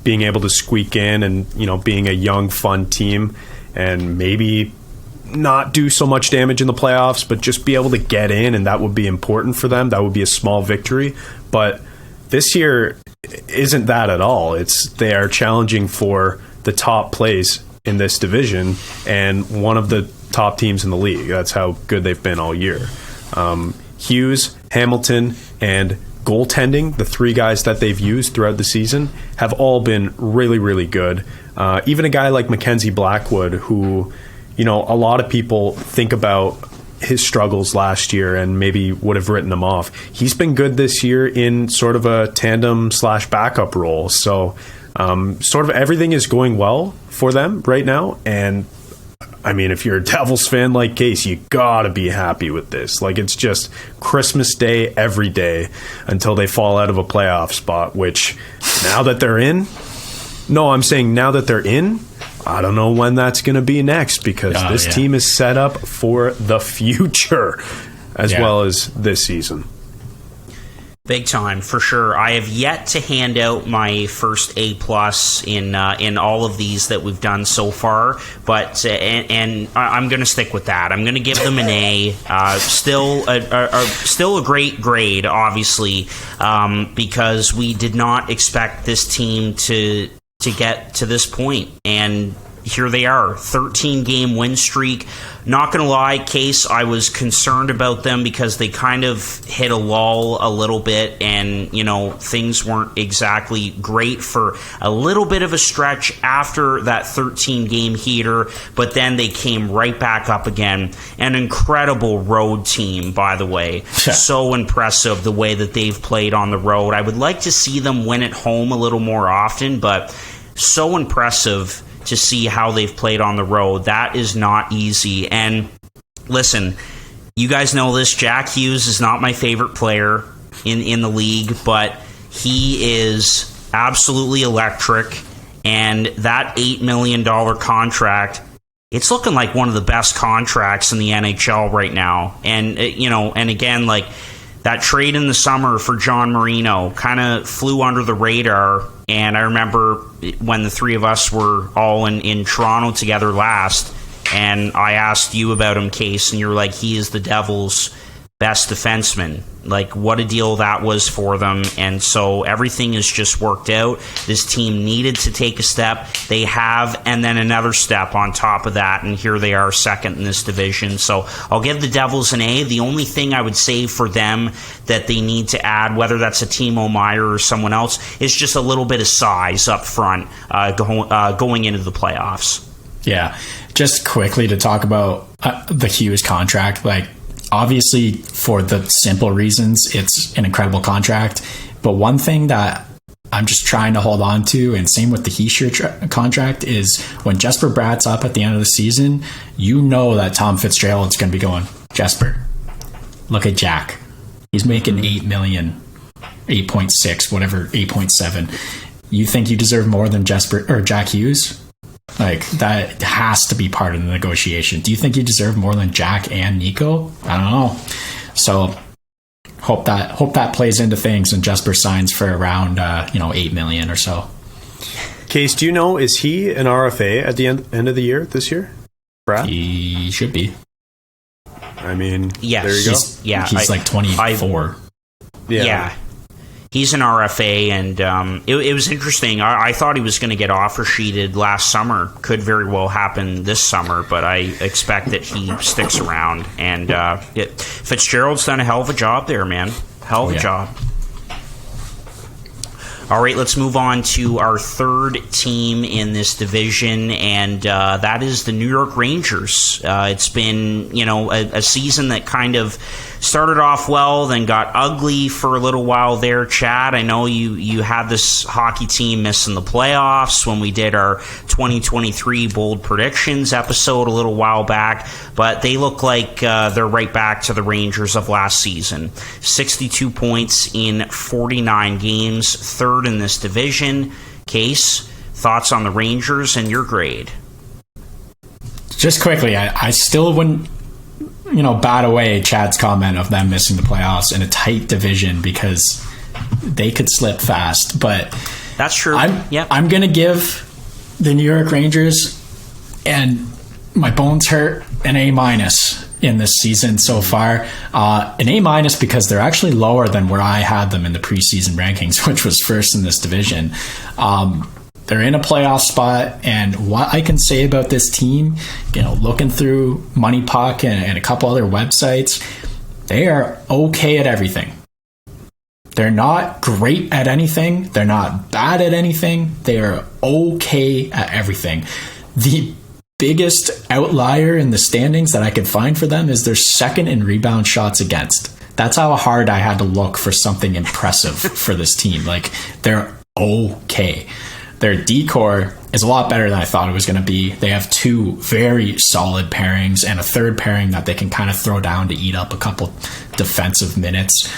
being able to squeak in and, being a young, fun team and maybe not do so much damage in the playoffs, but just be able to get in, and that would be important for them. That would be a small victory. But this year isn't that at all. They are challenging for the top place in this division and one of the top teams in the league. That's how good they've been all year. Hughes, Hamilton, and goaltending, the 3 guys that they've used throughout the season, have all been really, really good. Even a guy like Mackenzie Blackwood, who, a lot of people think about his struggles last year and maybe would have written him off. He's been good this year in sort of a tandem/backup role. So sort of everything is going well for them right now. And I mean, if you're a Devils fan like Case, you gotta be happy with this. Like, it's just Christmas Day every day until they fall out of a playoff spot, which now that they're in, I don't know when that's going to be next, because this team is set up for the future as well as this season. Big time, for sure. I have yet to hand out my first A+ in all of these that we've done so far, but and I'm going to stick with that. I'm going to give them an A. Still a great grade, obviously, because we did not expect this team to get to this point, and here they are, 13-game win streak. Not going to lie, Case, I was concerned about them because they kind of hit a lull a little bit, and, things weren't exactly great for a little bit of a stretch after that 13-game heater, but then they came right back up again. An incredible road team, by the way. So impressive the way that they've played on the road. I would like to see them win at home a little more often, but so impressive to see how they've played on the road. That is not easy. And listen, you guys know this, Jack Hughes is not my favorite player in the league, but he is absolutely electric. And that $8 million contract, it's looking like one of the best contracts in the NHL right now. And, and again, like, that trade in the summer for John Marino kind of flew under the radar. And I remember when the 3 of us were all in Toronto together last, and I asked you about him, Case, and you're like, he is the Devils' best defenseman. Like, what a deal that was for them. And so everything has just worked out. This team needed to take a step. They have, and then another step on top of that, and here they are, second in this division. So I'll give the Devils an A. The only thing I would say for them that they need to add, whether that's a Timo Meier or someone else, is just a little bit of size up front going into the playoffs. Yeah. Just quickly to talk about the Hughes contract, like obviously for the simple reasons, it's an incredible contract. But one thing that I'm just trying to hold on to, and same with the Heischer contract, is when Jesper Bratt's up at the end of the season, you know that Tom Fitzgerald's going to be going, Jesper, look at Jack. He's making 8 million, 8.6, whatever, 8.7. You think you deserve more than Jesper or Jack Hughes? Like, that has to be part of the negotiation. Do you think you deserve more than Jack and Nico? I don't know. So hope that plays into things and Jesper signs for around 8 million or so. Case, do you know, is he an RFA at the end of the year this year? Brad? He should be. I mean, yes. There you go. He's like 24. Yeah. He's an RFA, and it was interesting. I thought he was going to get offer sheeted last summer. Could very well happen this summer, but I expect that he sticks around. And Fitzgerald's done a hell of a job there, man. Hell of a job. All right, let's move on to our third team in this division, and that is the New York Rangers. It's been, a season that kind of started off well, then got ugly for a little while there. Chad, I know you had this hockey team missing the playoffs when we did our 2023 bold predictions episode a little while back, but they look like they're right back to the Rangers of last season. 62 points in 49 games, third in this division. Case, thoughts on the Rangers and your grade? Just quickly, I still wouldn't bat away Chad's comment of them missing the playoffs in a tight division because they could slip fast. But that's true. I'm going to give the New York Rangers, and my bones hurt, an A- in this season so far. An A- because they're actually lower than where I had them in the preseason rankings, which was first in this division. They're in a playoff spot, and what I can say about this team, looking through Money Puck and a couple other websites, they are okay at everything. They're not great at anything. They're not bad at anything. They are okay at everything. The biggest outlier in the standings that I could find for them is they're second in rebound shots against. That's how hard I had to look for something impressive for this team. Like, they're okay. Their D-core is a lot better than I thought it was going to be. They have two very solid pairings and a third pairing that they can kind of throw down to eat up a couple defensive minutes.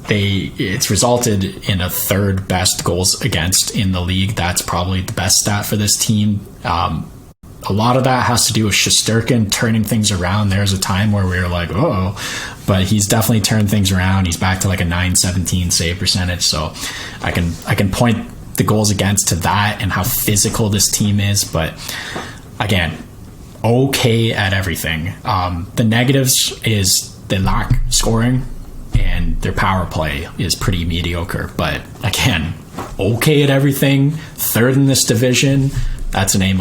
It's resulted in a third best goals against in the league. That's probably the best stat for this team. A lot of that has to do with Shesterkin turning things around. There's a time where we were like, oh, but he's definitely turned things around. He's back to like a .917 save percentage. So I can point the goals against to that and how physical this team is. But again, okay at everything. The negatives is they lack scoring and their power play is pretty mediocre. But again, okay at everything. Third in this division. That's an A-.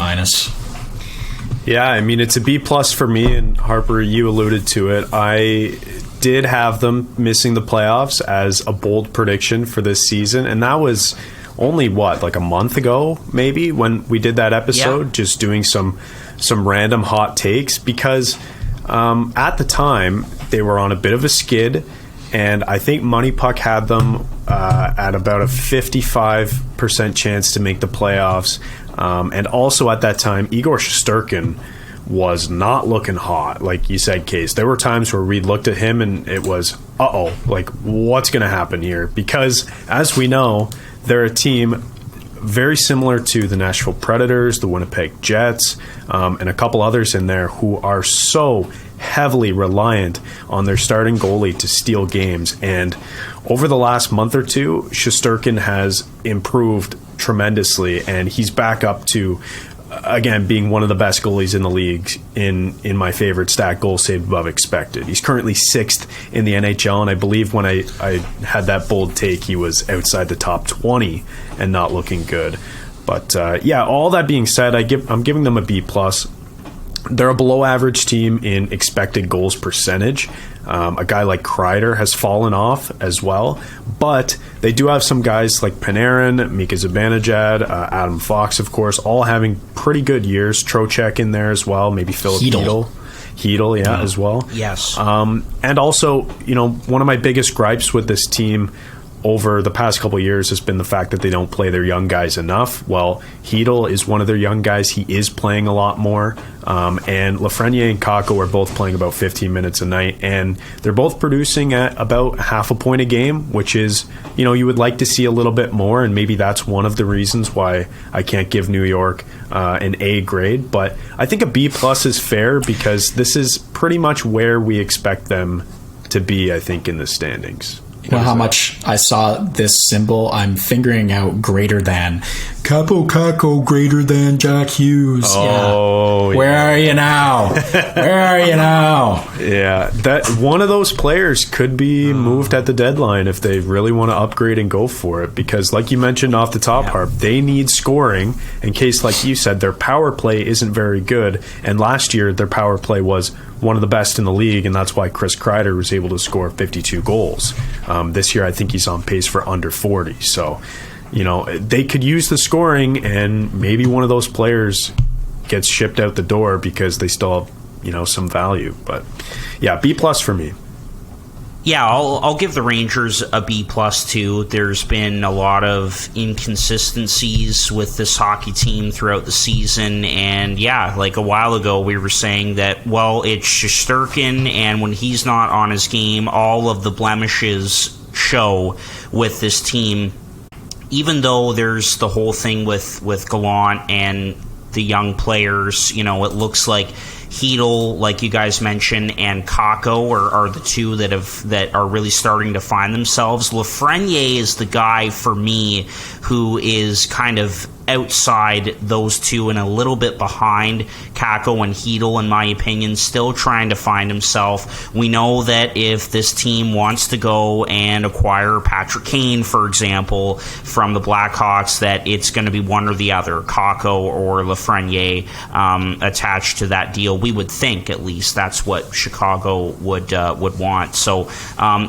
Yeah, I mean, it's a B+ for me, and Harper, you alluded to it. I did have them missing the playoffs as a bold prediction for this season, and that was only, like a month ago, maybe, when we did that episode, just doing some random hot takes, because at the time, they were on a bit of a skid, and I think Money Puck had them at about a 55% chance to make the playoffs. And also at that time, Igor Shesterkin was not looking hot. Like you said, Case, there were times where we looked at him and it was, like, what's going to happen here? Because, as we know, they're a team very similar to the Nashville Predators, the Winnipeg Jets, and a couple others in there who are so heavily reliant on their starting goalie to steal games. And over the last month or two, Shesterkin has improved tremendously, and he's back up to, again, being one of the best goalies in the league in my favorite stat, goal saved above expected. He's currently 6th in the NHL, and I believe when I had that bold take, he was outside the top 20 and not looking good. But all that being said, I'm giving them a B+. They're a below average team in expected goals percentage. A guy like Kreider has fallen off as well, but they do have some guys like Panarin, Mika Zibanejad, Adam Fox, of course, all having pretty good years. Trocheck in there as well, maybe Philip Hedl, as well. Yes. And also, one of my biggest gripes with this team over the past couple of years has been the fact that they don't play their young guys enough. Well, Hedl is one of their young guys. He is playing a lot more. And Lafreniere and Kakko are both playing about 15 minutes a night. And they're both producing at about half a point a game, which is, you would like to see a little bit more. And maybe that's one of the reasons why I can't give New York an A grade. But I think a B plus is fair because this is pretty much where we expect them to be, I think, in the standings. You know how much I saw this symbol? I'm fingering out greater than. Capo greater than Jack Hughes. Oh, yeah. Where are you now? Where are you now? Yeah, that one of those players could be moved at the deadline if they really want to upgrade and go for it. Because, like you mentioned off the top, Harp, they need scoring. In case, like you said, their power play isn't very good. And last year, their power play was one of the best in the league, and that's why Chris Kreider was able to score 52 goals. This year, I think he's on pace for under 40. So, they could use the scoring, and maybe one of those players gets shipped out the door because they still have, some value. But, yeah, B plus for me. Yeah, I'll give the Rangers a B plus too. There's been a lot of inconsistencies with this hockey team throughout the season, and yeah, like a while ago we were saying that, well, it's Shesterkin, and when he's not on his game, all of the blemishes show with this team. Even though there's the whole thing with Gallant and the young players, it looks like Hedl, like you guys mentioned, and Kakko are the two that are really starting to find themselves. Lafreniere is the guy for me who is kind of outside those two and a little bit behind Kakko and Hedl, in my opinion, still trying to find himself. We know that if this team wants to go and acquire Patrick Kane, for example, from the Blackhawks, that it's going to be one or the other, Kakko or Lafreniere, attached to that deal. We would think, at least, that's what Chicago would want. So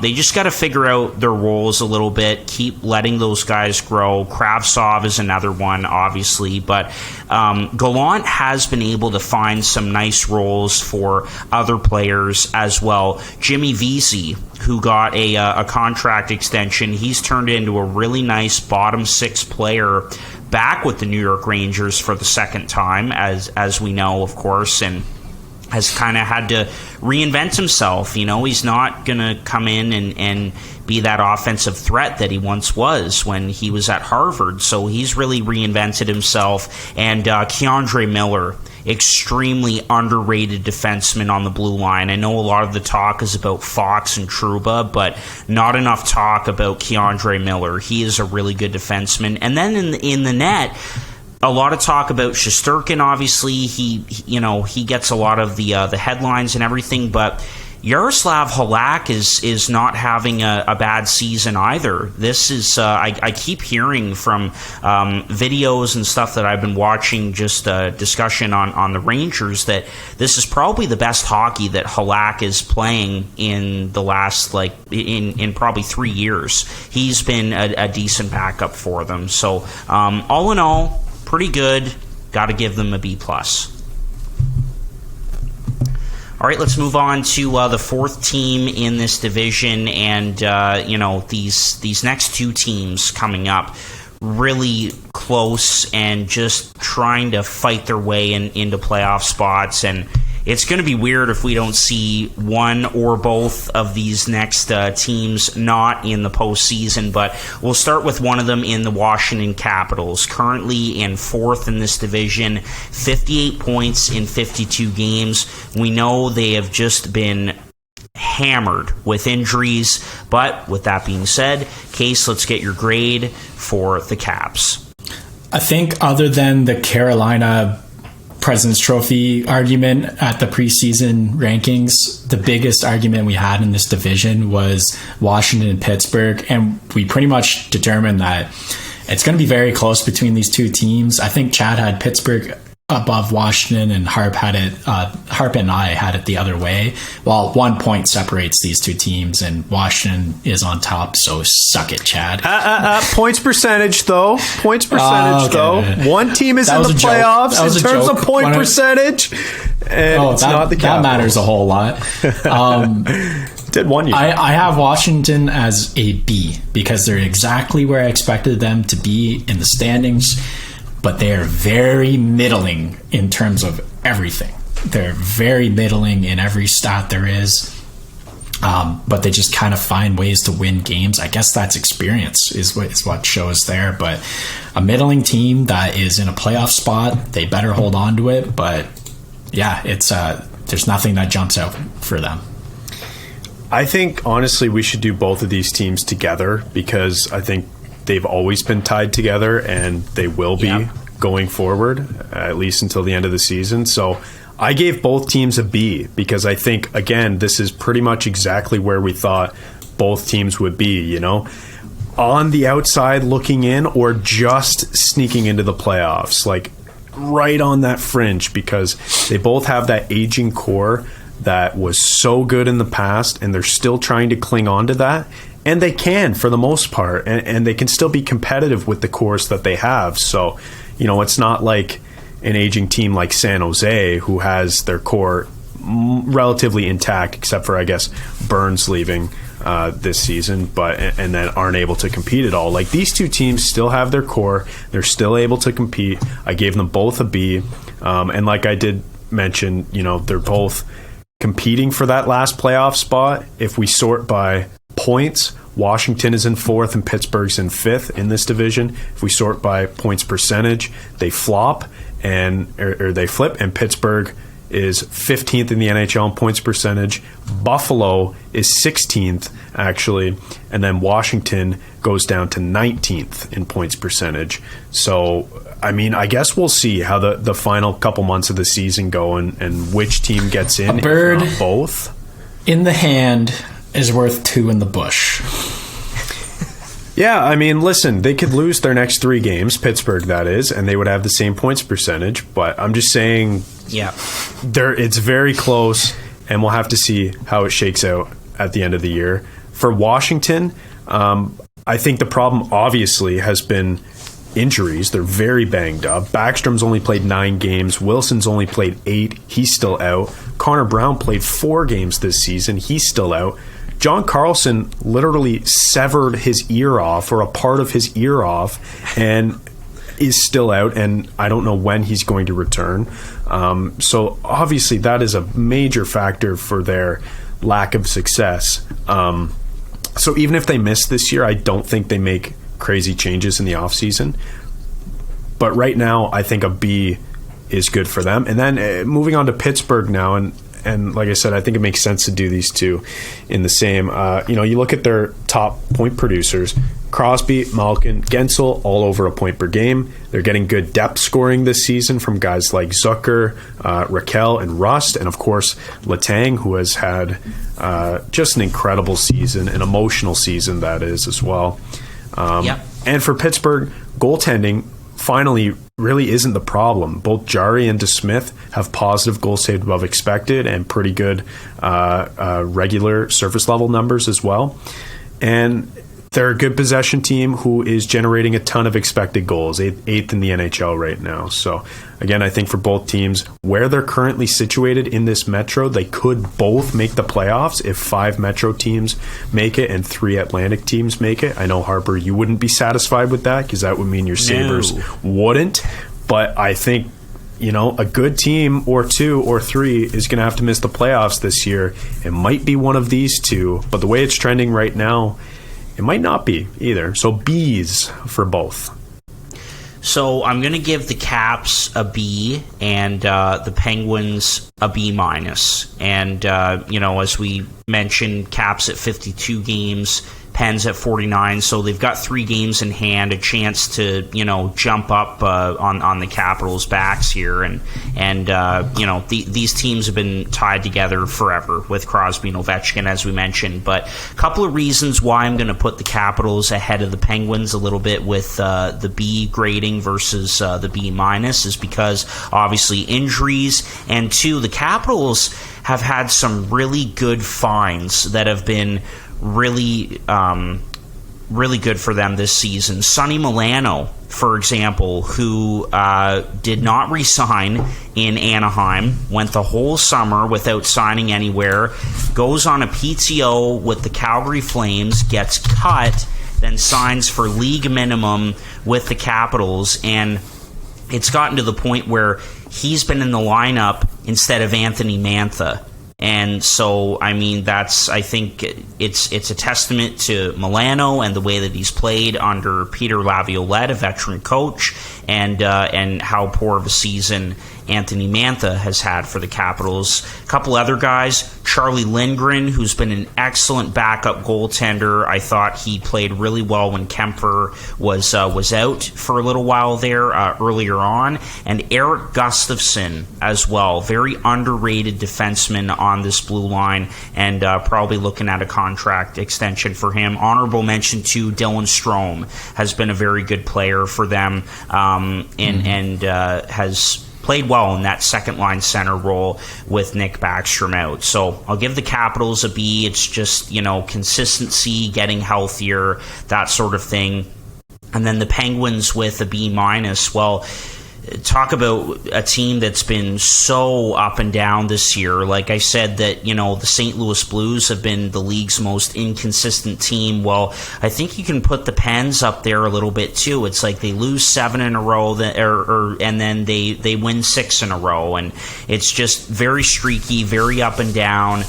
they just got to figure out their roles a little bit, keep letting those guys grow. Kravtsov is another one, obviously, but Gallant has been able to find some nice roles for other players as well. Jimmy Vesey, who got a contract extension, he's turned into a really nice bottom six player back with the New York Rangers for the second time, as we know, of course, and has kind of had to reinvent himself. He's not going to come in and be that offensive threat that he once was when he was at Harvard. So he's really reinvented himself. And Keandre Miller, extremely underrated defenseman on the blue line. I know a lot of the talk is about Fox and Trouba, but not enough talk about Keandre Miller. He is a really good defenseman. And then in the net, a lot of talk about Shesterkin. Obviously, he gets a lot of the headlines and everything, but Yaroslav Halak is not having a bad season either. This is I keep hearing from videos and stuff that I've been watching, just discussion on the Rangers, that this is probably the best hockey that Halak is playing in the last in probably 3 years. He's been a decent backup for them. So all in all, pretty good. Got to give them a B plus. All right, let's move on to the fourth team in this division, and these next two teams coming up, really close and just trying to fight their way into playoff spots. And it's going to be weird if we don't see one or both of these next teams not in the postseason, but we'll start with one of them in the Washington Capitals, currently in fourth in this division, 58 points in 52 games. We know they have just been hammered with injuries, but with that being said, Case, let's get your grade for the Caps. I think other than the Carolina President's Trophy argument at the preseason rankings, the biggest argument we had in this division was Washington and Pittsburgh, and we pretty much determined that it's going to be very close between these two teams. I think Chad had Pittsburgh above Washington, and Harp and I had it the other way. Well, 1 point separates these two teams, and Washington is on top, so suck it, Chad. Points percentage, though. Okay. One team is That in the was a joke. playoffs That was in a terms joke. of point percentage, and it's not the Capitals. That matters a whole lot. Did 1 year. I have Washington as a B because they're exactly where I expected them to be in the standings, but they are very middling in terms of everything. They're very middling in every stat there is, but they just kind of find ways to win games. I guess that's experience is what shows there, but a middling team that is in a playoff spot, they better hold on to it, but yeah, it's there's nothing that jumps out for them. I think, honestly, we should do both of these teams together because I think they've always been tied together and they will be going forward, at least until the end of the season. So I gave both teams a B because I think, again, this is pretty much exactly where we thought both teams would be, you know, on the outside looking in or just sneaking into the playoffs, like right on that fringe, because they both have that aging core that was so good in the past, and they're still trying to cling on to that. And they can, for the most part, and they can still be competitive with the cores that they have. So, you know, it's not like an aging team like San Jose, who has their core relatively intact, except for, I guess, Burns leaving this season, and then aren't able to compete at all. Like, these two teams still have their core. They're still able to compete. I gave them both a B. And like I did mention, you know, they're both competing for that last playoff spot. If we sort by points, Washington is in 4th and Pittsburgh's in 5th in this division. If we sort by points percentage, they flop or they flip, and Pittsburgh is 15th in the NHL in points percentage. Buffalo is 16th, actually, and then Washington goes down to 19th in points percentage. So, I mean, I guess we'll see how the final couple months of the season go and which team gets in. A bird, if not both. In the hand is worth 2 in the bush. Yeah, I mean, listen, they could lose their next 3 games, Pittsburgh that is, and they would have the same points percentage. But I'm just saying, it's very close, and we'll have to see how it shakes out at the end of the year. For Washington, I think the problem obviously has been injuries. They're very banged up. Backstrom's only played 9 games. Wilson's only played 8. He's still out. Connor Brown played 4 games this season. He's still out. John Carlson literally severed his ear off, or a part of his ear off, and is still out, and I don't know when he's going to return. So obviously that is a major factor for their lack of success. So even if they miss this year, I don't think they make crazy changes in the offseason. But right now, I think a B is good for them. And then moving on to Pittsburgh now, and like I said, I think it makes sense to do these two in the same. You look at their top point producers: Crosby, Malkin, Gensel, all over a point per game. They're getting good depth scoring this season from guys like Zucker, Raquel, and Rust, and of course Letang, who has had just an incredible season, an emotional season that is as well. And for Pittsburgh, goaltending finally really isn't the problem. Both Jari and DeSmith have positive goals saved above expected and pretty good regular surface level numbers as well. And they're a good possession team who is generating a ton of expected goals, eighth in the NHL right now. So again, I think for both teams, where they're currently situated in this Metro, they could both make the playoffs if 5 Metro teams make it and 3 Atlantic teams make it. I know, Harper, you wouldn't be satisfied with that because that would mean your Sabres wouldn't. But I think, a good team or 2 or 3 is going to have to miss the playoffs this year. It might be one of these two, but the way it's trending right now, it might not be either. So B's for both. So I'm going to give the Caps a B and the Penguins a B minus. And, as we mentioned, Caps at 52 games, Pens at 49. So they've got 3 games in hand, a chance to, jump up on the Capitals' backs here. And these teams have been tied together forever with Crosby and Ovechkin, as we mentioned. But a couple of reasons why I'm going to put the Capitals ahead of the Penguins a little bit with the B grading versus the B minus is because obviously injuries, and 2, the Capitals have had some really good finds that have been really good for them this season. Sonny Milano, for example, who did not re-sign in Anaheim, went the whole summer without signing anywhere, goes on a PTO with the Calgary Flames, gets cut, then signs for league minimum with the Capitals, and it's gotten to the point where he's been in the lineup instead of Anthony Mantha. And so, I think it's a testament to Milano and the way that he's played under Peter Laviolette, a veteran coach, and how poor of a season Anthony Mantha has had for the Capitals. A couple other guys, Charlie Lindgren, who's been an excellent backup goaltender. I thought he played really well when Kemper was out for a little while there earlier on. And Eric Gustafsson as well, very underrated defenseman on this blue line, and probably looking at a contract extension for him. Honorable mention to Dylan Strome, has been a very good player for them, and has played well in that second-line center role with Nick Backstrom out. So I'll give the Capitals a B. It's just, consistency, getting healthier, that sort of thing. And then the Penguins with a B minus. Well, talk about a team that's been so up and down this year. Like I said, that the St. Louis Blues have been the league's most inconsistent team. Well, I think you can put the Pens up there a little bit too. It's like they lose 7 in a row, and then they win 6 in a row, and it's just very streaky, very up and down.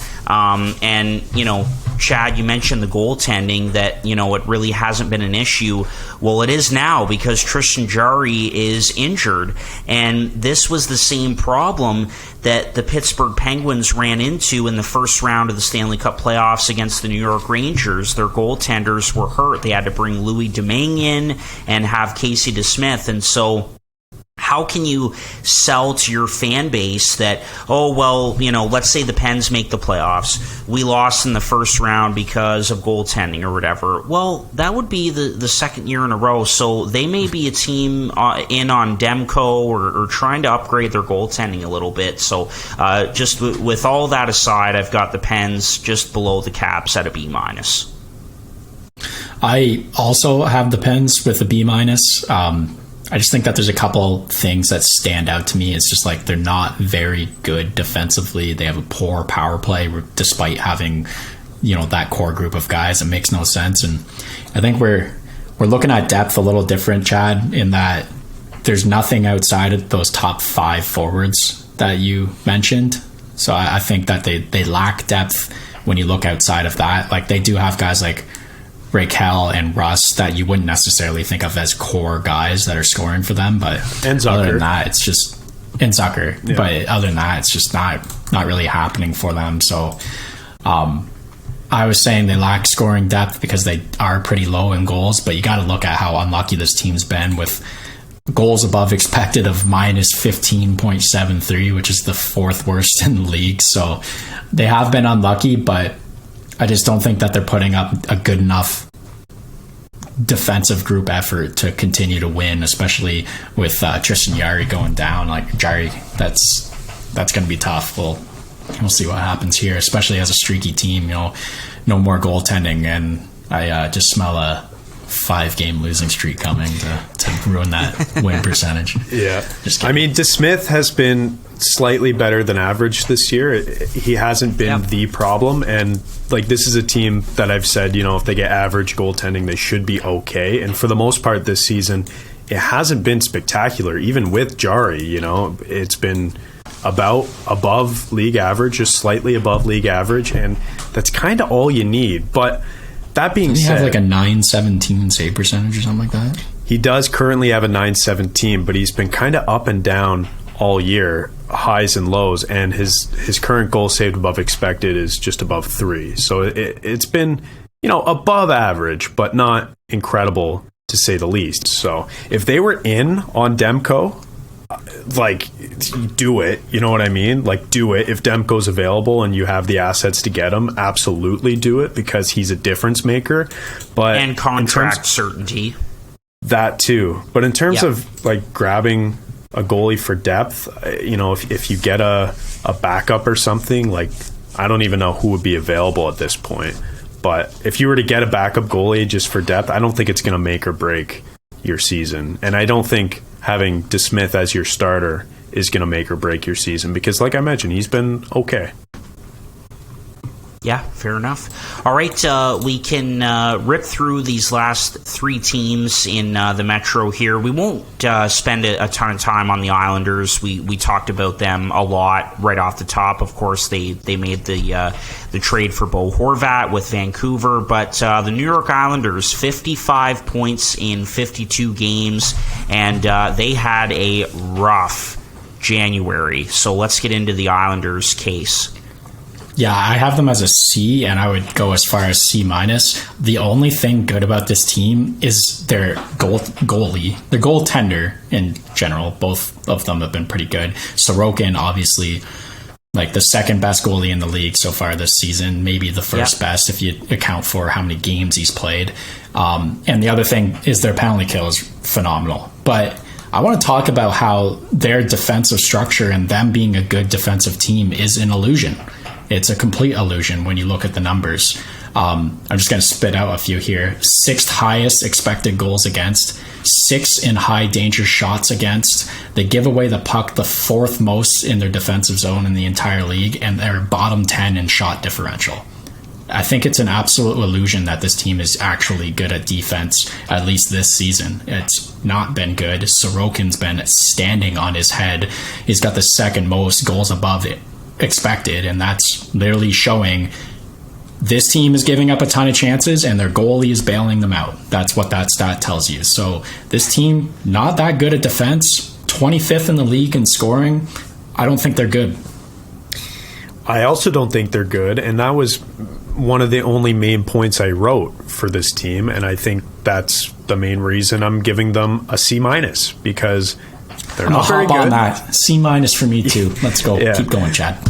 Chad, you mentioned the goaltending, that it really hasn't been an issue. Well, it is now, because Tristan Jarry is injured, and this was the same problem that the Pittsburgh Penguins ran into in the first round of the Stanley Cup playoffs against the New York Rangers. Their goaltenders were hurt. They had to bring Louis Domingue in and have Casey DeSmith, and so how can you sell to your fan base that, let's say the Pens make the playoffs, we lost in the first round because of goaltending or whatever? Well, that would be the second year in a row, so they may be a team in on Demko or trying to upgrade their goaltending a little bit. So just with all that aside, I've got the Pens just below the Caps at a B minus. I also have the Pens with a B minus. I just think that there's a couple things that stand out to me. It's just like they're not very good defensively. They have a poor power play despite having, that core group of guys. It makes no sense. And I think we're looking at depth a little different, Chad, in that there's nothing outside of those top 5 forwards that you mentioned. So I think that they lack depth when you look outside of that. Like, they do have guys like Raquel and Russ that you wouldn't necessarily think of as core guys that are scoring for them, but other than that, it's just in Zucker. Yeah. But other than that, it's just not really happening for them. So I was saying they lack scoring depth because they are pretty low in goals, but you got to look at how unlucky this team's been with goals above expected of minus 15.73, which is the 4th worst in the league. So they have been unlucky, but I just don't think that they're putting up a good enough defensive group effort to continue to win, especially with Tristan Jarry going down. Like, Jarry, that's going to be tough. We'll see what happens here, especially as a streaky team. No more goaltending, and I just smell a 5-game losing streak coming to ruin that win percentage. Yeah, DeSmith has been slightly better than average this year. He hasn't been the problem, and this is a team that I've said, if they get average goaltending, they should be okay. And for the most part this season, it hasn't been spectacular. Even with Jarry, it's been above league average, just slightly above league average, and that's kind of all you need. But that being said, he have a 917 save percentage or something like that? He does currently have a 917, but he's been kind of up and down all year, highs and lows, and his current goal saved above expected is just above 3. So it's been above average, but not incredible to say the least. So if they were in on Demko, like, do it. You know what I mean? Like, do it. If Demko's available and you have the assets to get him, absolutely do it, because he's a difference maker. But and contract certainty. That too. But in terms of like grabbing a goalie for depth, if you get a backup or something, like, I don't even know who would be available at this point. But if you were to get a backup goalie just for depth, I don't think it's going to make or break your season. And I don't think having DeSmith as your starter is going to make or break your season, because, like I mentioned, he's been okay. Yeah, fair enough. All right, we can rip through these last three teams in the Metro here. We won't spend a ton of time on the Islanders. We talked about them a lot right off the top. Of course, they made the trade for Bo Horvat with Vancouver, but the New York Islanders, 55 points in 52 games, and they had a rough January. So let's get into the Islanders' case. Yeah, I have them as a C, and I would go as far as C-. The only thing good about this team is their goalie, their goaltender in general. Both of them have been pretty good. Sorokin, obviously, like the second best goalie in the league so far this season, maybe the first best if you account for how many games he's played. And the other thing is their penalty kill is phenomenal. But I want to talk about how their defensive structure and them being a good defensive team is an illusion. It's a complete illusion when you look at the numbers. I'm just going to spit out a few here. 6th highest expected goals against, 6 in high danger shots against. They give away the puck the 4th most in their defensive zone in the entire league, and they're bottom 10 in shot differential. I think it's an absolute illusion that this team is actually good at defense, at least this season. It's not been good. Sorokin's been standing on his head. He's got the 2nd most goals above it expected, and that's literally showing this team is giving up a ton of chances and their goalie is bailing them out. That's what that stat tells you. So this team, not that good at defense, 25th in the league in scoring. I don't think they're good. I also don't think they're good, and that was one of the only main points I wrote for this team, and I think that's the main reason I'm giving them a C-, because they're not very good. On that. C- for me too. Let's go. Yeah. Keep going, Chad.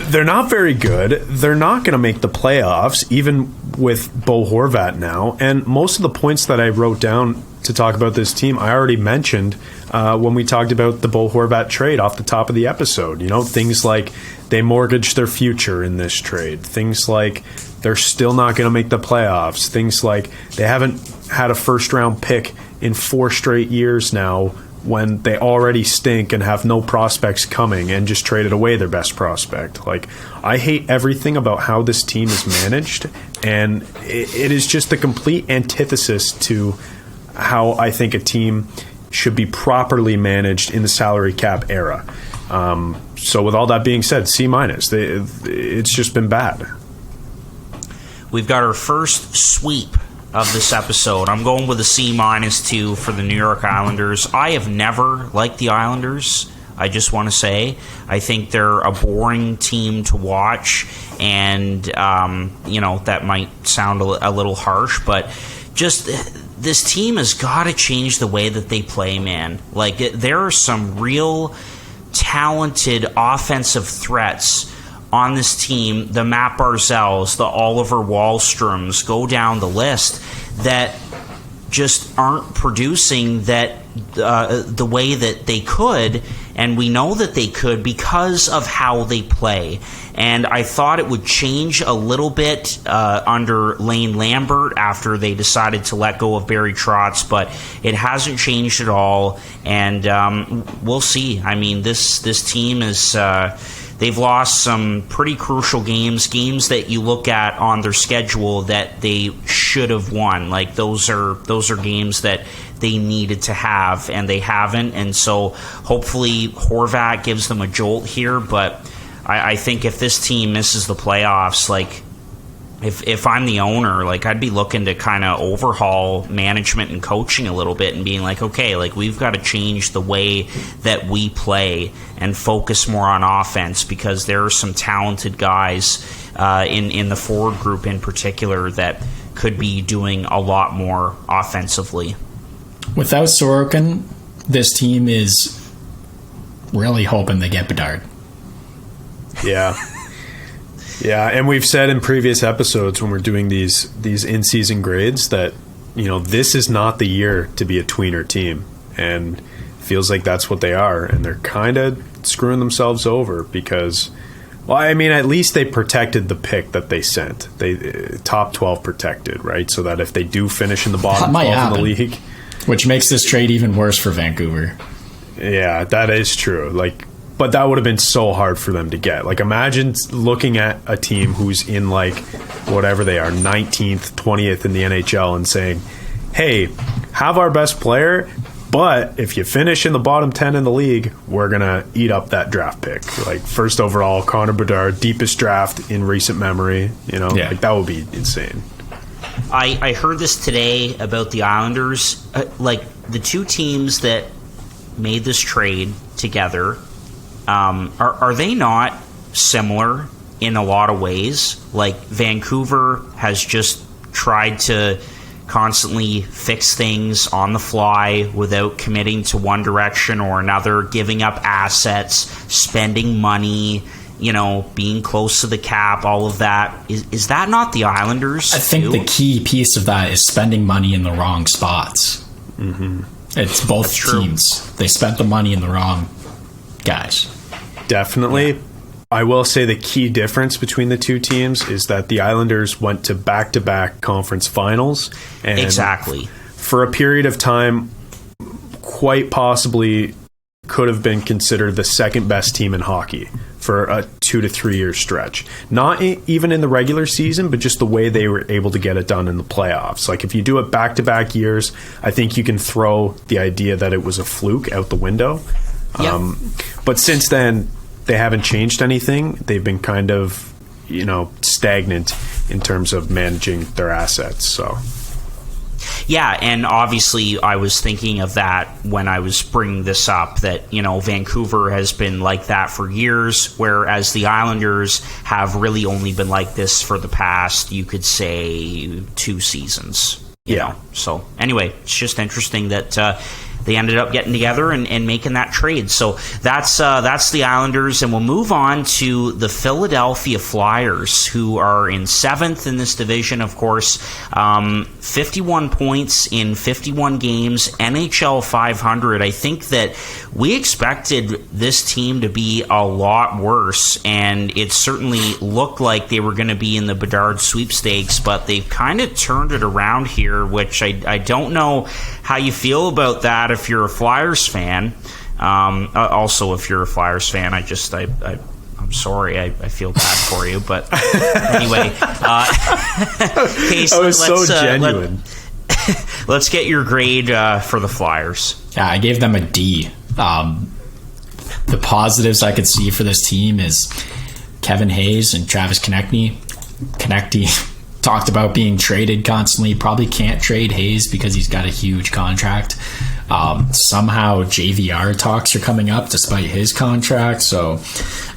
They're not very good. They're not going to make the playoffs, even with Bo Horvat now. And most of the points that I wrote down to talk about this team, I already mentioned when we talked about the Bo Horvat trade off the top of the episode. Things like they mortgaged their future in this trade. Things like they're still not going to make the playoffs. Things like they haven't had a first-round pick in 4 straight years now, when they already stink and have no prospects coming and just traded away their best prospect. Like, I hate everything about how this team is managed, and it is just the complete antithesis to how I think a team should be properly managed in the salary cap era. So with all that being said, C-. It's just been bad. We've got our first sweep of this episode. I'm going with a C- too for the New York Islanders. I have never liked the Islanders. I just want to say I think they're a boring team to watch, and that might sound a little harsh, but just this team has got to change the way that they play, man. Like, there are some real talented offensive threats on this team, the Matt Barzals, the Oliver Wahlstroms, go down the list, that just aren't producing that the way that they could, and we know that they could because of how they play. And I thought it would change a little bit under Lane Lambert after they decided to let go of Barry Trotz, but it hasn't changed at all, and we'll see. I mean, this team is... They've lost some pretty crucial games that you look at on their schedule that they should have won. Like, those are games that they needed to have, and they haven't. And so hopefully Horvat gives them a jolt here. But I think if this team misses the playoffs, like, if I'm the owner, like, I'd be looking to kind of overhaul management and coaching a little bit and being like, okay, like, we've got to change the way that we play and focus more on offense, because there are some talented guys in the forward group in particular that could be doing a lot more offensively. Without Sorokin, this team is really hoping they get Bedard. Yeah. Yeah, and we've said in previous episodes when we're doing these in-season grades that, this is not the year to be a tweener team. And feels like that's what they are. And they're kind of screwing themselves over because, at least they protected the pick that they sent. They top 12 protected, right? So that if they do finish in the bottom 12 in the league. Which makes this trade even worse for Vancouver. Yeah, that is true. But that would have been so hard for them to get. Imagine looking at a team who's in whatever they are, 19th, 20th in the NHL and saying, hey, have our best player, but if you finish in the bottom 10 in the league, we're going to eat up that draft pick. First overall, Connor Bedard, deepest draft in recent memory. That would be insane. I heard this today about the Islanders. The two teams that made this trade together, are they not similar in a lot of ways? Vancouver has just tried to constantly fix things on the fly without committing to one direction or another, giving up assets, spending money, being close to the cap, all of that. Is that not the Islanders? I think the key piece of that is spending money in the wrong spots. Mm-hmm. It's both teams. They spent the money in the wrong guys. Definitely. Yeah. I will say the key difference between the two teams is that the Islanders went to back-to-back conference finals. And exactly. For a period of time, quite possibly could have been considered the second best team in hockey for a 2 to 3 year stretch. Not even in the regular season, but just the way they were able to get it done in the playoffs. If you do it back-to-back years, I think you can throw the idea that it was a fluke out the window. Yep. But since then, they haven't changed anything. They've been kind of, stagnant in terms of managing their assets. So, yeah, and obviously I was thinking of that when I was bringing this up, that, Vancouver has been like that for years, whereas the Islanders have really only been like this for the past, you could say, 2 seasons. You know? So, anyway, it's just interesting that they ended up getting together and making that trade. So that's the Islanders, and we'll move on to the Philadelphia Flyers, who are in 7th in this division, of course. 51 points in 51 games, NHL 500. I think that we expected this team to be a lot worse, and it certainly looked like they were going to be in the Bedard sweepstakes, but they've kind of turned it around here, which I don't know how you feel about that if you're a Flyers fan. Also, if you're a Flyers fan, I'm sorry, I feel bad for you, but anyway. Case, I was so genuine. Let's get your grade for the Flyers. Yeah, I gave them a D. The positives I could see for this team is Kevin Hayes and Travis Konechny. Konechny talked about being traded constantly. Probably can't trade Hayes because he's got a huge contract. Somehow JVR talks are coming up despite his contract, so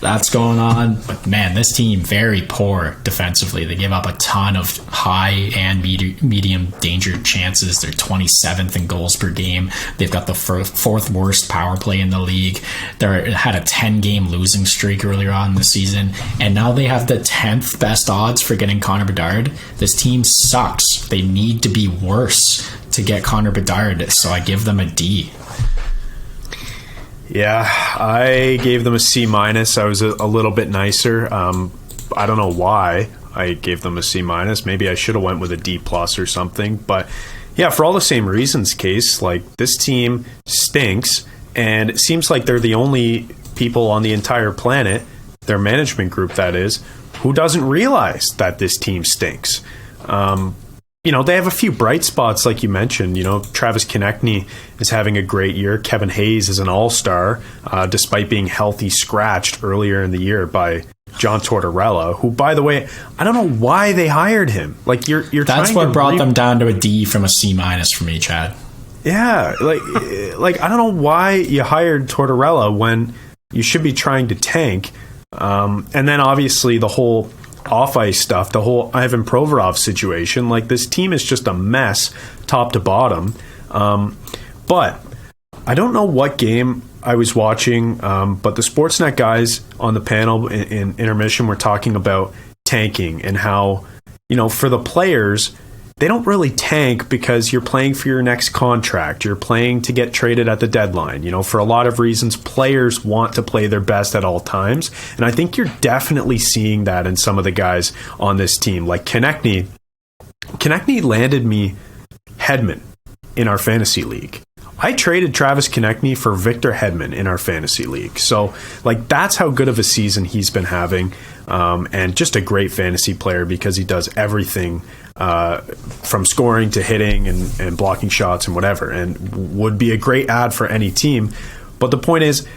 that's going on. But man, this team very poor defensively. They give up a ton of high and medium danger chances. They're 27th in goals per game. They've got the fourth worst power play in the league. They had a 10-game losing streak earlier on in the season, and now they have the 10th best odds for getting Connor Bedard. This team sucks. They need to be worse to get Connor Bedard, so I give them a D. Yeah, I gave them a C-. I was a little bit nicer. I don't know why I gave them a C-. Maybe I should have went with a D+ or something. But yeah, for all the same reasons, Case, this team stinks, and it seems like they're the only people on the entire planet, their management group that is, who doesn't realize that this team stinks. They have a few bright spots, like you mentioned. Travis Konechny is having a great year. Kevin Hayes is an all-star, despite being healthy scratched earlier in the year by John Tortorella, who, by the way, I don't know why they hired him. You're that's what brought them down to a D from a C- for me, Chad. Yeah, I don't know why you hired Tortorella when you should be trying to tank. And then obviously the whole off ice stuff, the whole Ivan Provorov situation, like this team is just a mess top to bottom. But I don't know what game I was watching, but the Sportsnet guys on the panel in intermission were talking about tanking and how, for the players, they don't really tank because you're playing for your next contract. You're playing to get traded at the deadline. For a lot of reasons, players want to play their best at all times. And I think you're definitely seeing that in some of the guys on this team. Like Konechny landed me Hedman in our fantasy league. I traded Travis Konechny for Victor Hedman in our fantasy league. So, that's how good of a season he's been having. And just a great fantasy player because he does everything from scoring to hitting and blocking shots and whatever, and would be a great ad for any team. But the point is,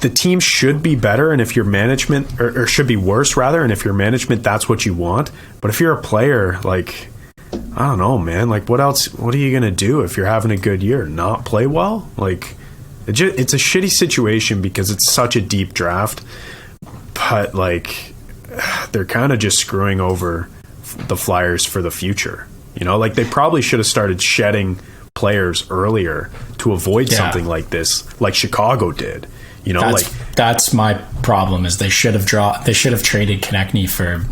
the team should be better, and if your management, or should be worse rather, and if your management, that's what you want. But if you're a player, I don't know, man. What else? What are you going to do if you're having a good year? Not play well? It's a shitty situation because it's such a deep draft. But, they're kind of just screwing over the Flyers for the future. They probably should have started shedding players earlier to avoid something like this, like Chicago did. That's my problem. Is they should have traded Konechny for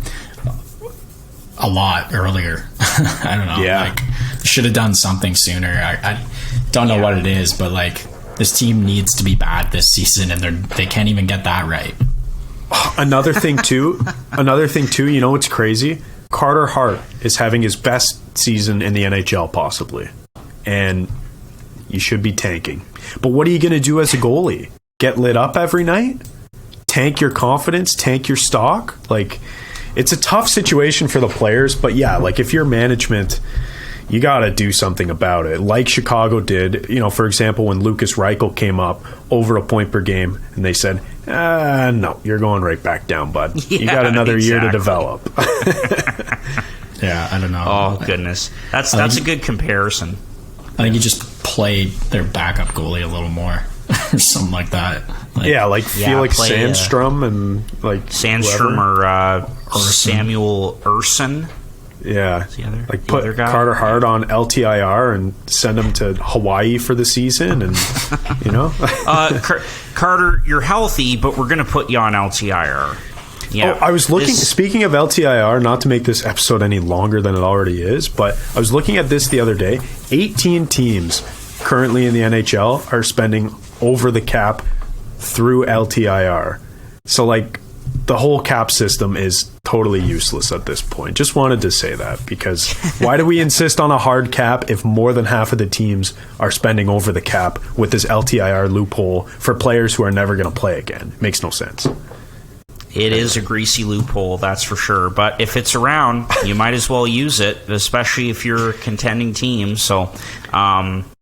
a lot earlier. I don't know. Yeah. They should have done something sooner. I don't know what it is, but this team needs to be bad this season, and they can't even get that right. Another thing too, what's crazy? Carter Hart is having his best season in the NHL possibly. And you should be tanking. But what are you going to do as a goalie? Get lit up every night? Tank your confidence? Tank your stock? It's a tough situation for the players, but if you're management, you got to do something about it. Like Chicago did, for example, when Lucas Reichel came up over a point per game, and they said, no, you're going right back down, bud. You got another year to develop. Yeah, I don't know. Oh, goodness. That's a good comparison. I think you just played their backup goalie a little more or something like that. Felix Sandstrom and Sandstrom or Samuel Urson. Yeah, put guy. Carter Hart on LTIR and send him to Hawaii for the season, and Carter, you're healthy, but we're going to put you on LTIR. Yeah, I was looking. Speaking of LTIR, not to make this episode any longer than it already is, but I was looking at this the other day. 18 teams currently in the NHL are spending over the cap through LTIR. So the whole cap system is totally useless at this point. Just wanted to say that, because why do we insist on a hard cap if more than half of the teams are spending over the cap with this LTIR loophole for players who are never going to play again? It makes no sense. It is a greasy loophole, that's for sure. But if it's around, you might as well use it, especially if you're a contending team. So,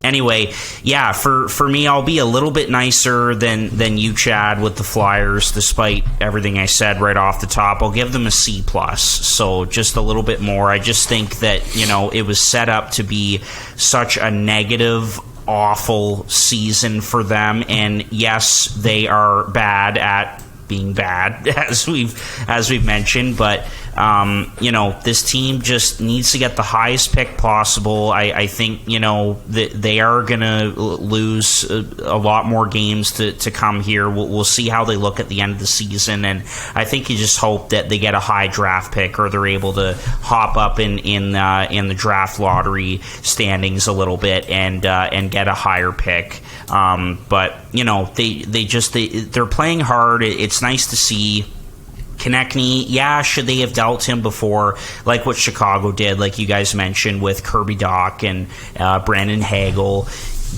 anyway, for me, I'll be a little bit nicer than you, Chad, with the Flyers, despite everything I said right off the top. I'll give them a C+. So just a little bit more. I just think that, it was set up to be such a negative, awful season for them. And yes, they are bad at being bad, as we've mentioned, but this team just needs to get the highest pick possible. I think that they are gonna lose a lot more games to come here. We'll see how they look at the end of the season, and I think you just hope that they get a high draft pick, or they're able to hop up in the draft lottery standings a little bit and get a higher pick. But they're playing hard. It's nice to see. Konechny, should they have dealt him before, like what Chicago did, like you guys mentioned with Kirby Dach and Brandon Hagel?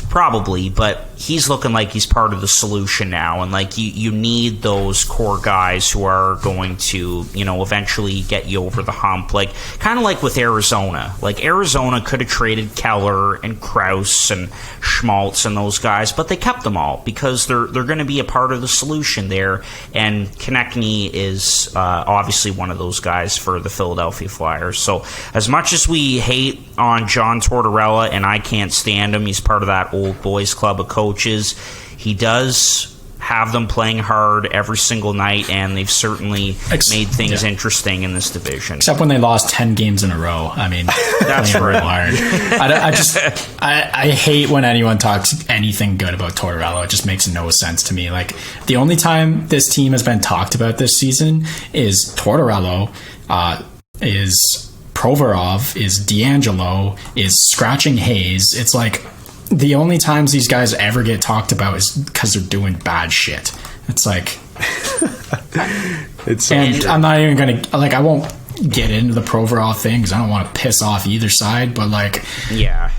Probably, but he's looking like he's part of the solution now, and you need those core guys who are going to eventually get you over the hump, kind of like with Arizona. Arizona could have traded Keller and Krause and Schmaltz and those guys, but they kept them all because they're going to be a part of the solution there, and Konechny is obviously one of those guys for the Philadelphia Flyers. So as much as we hate on John Tortorella, and I can't stand him, he's part of that old boys club of coaches, he does have them playing hard every single night, and they've certainly made things interesting in this division. Except when they lost 10 games in a row. I mean, that's real hard. I hate when anyone talks anything good about Tortorella. It just makes no sense to me. Like, the only time this team has been talked about this season is Tortorella, is Provorov, is D'Angelo, is scratching Hayes. It's like the only times these guys ever get talked about is because they're doing bad shit. It's like, and I'm not even gonna, like, I won't get into the Provorov thing because I don't want to piss off either side, but like, yeah,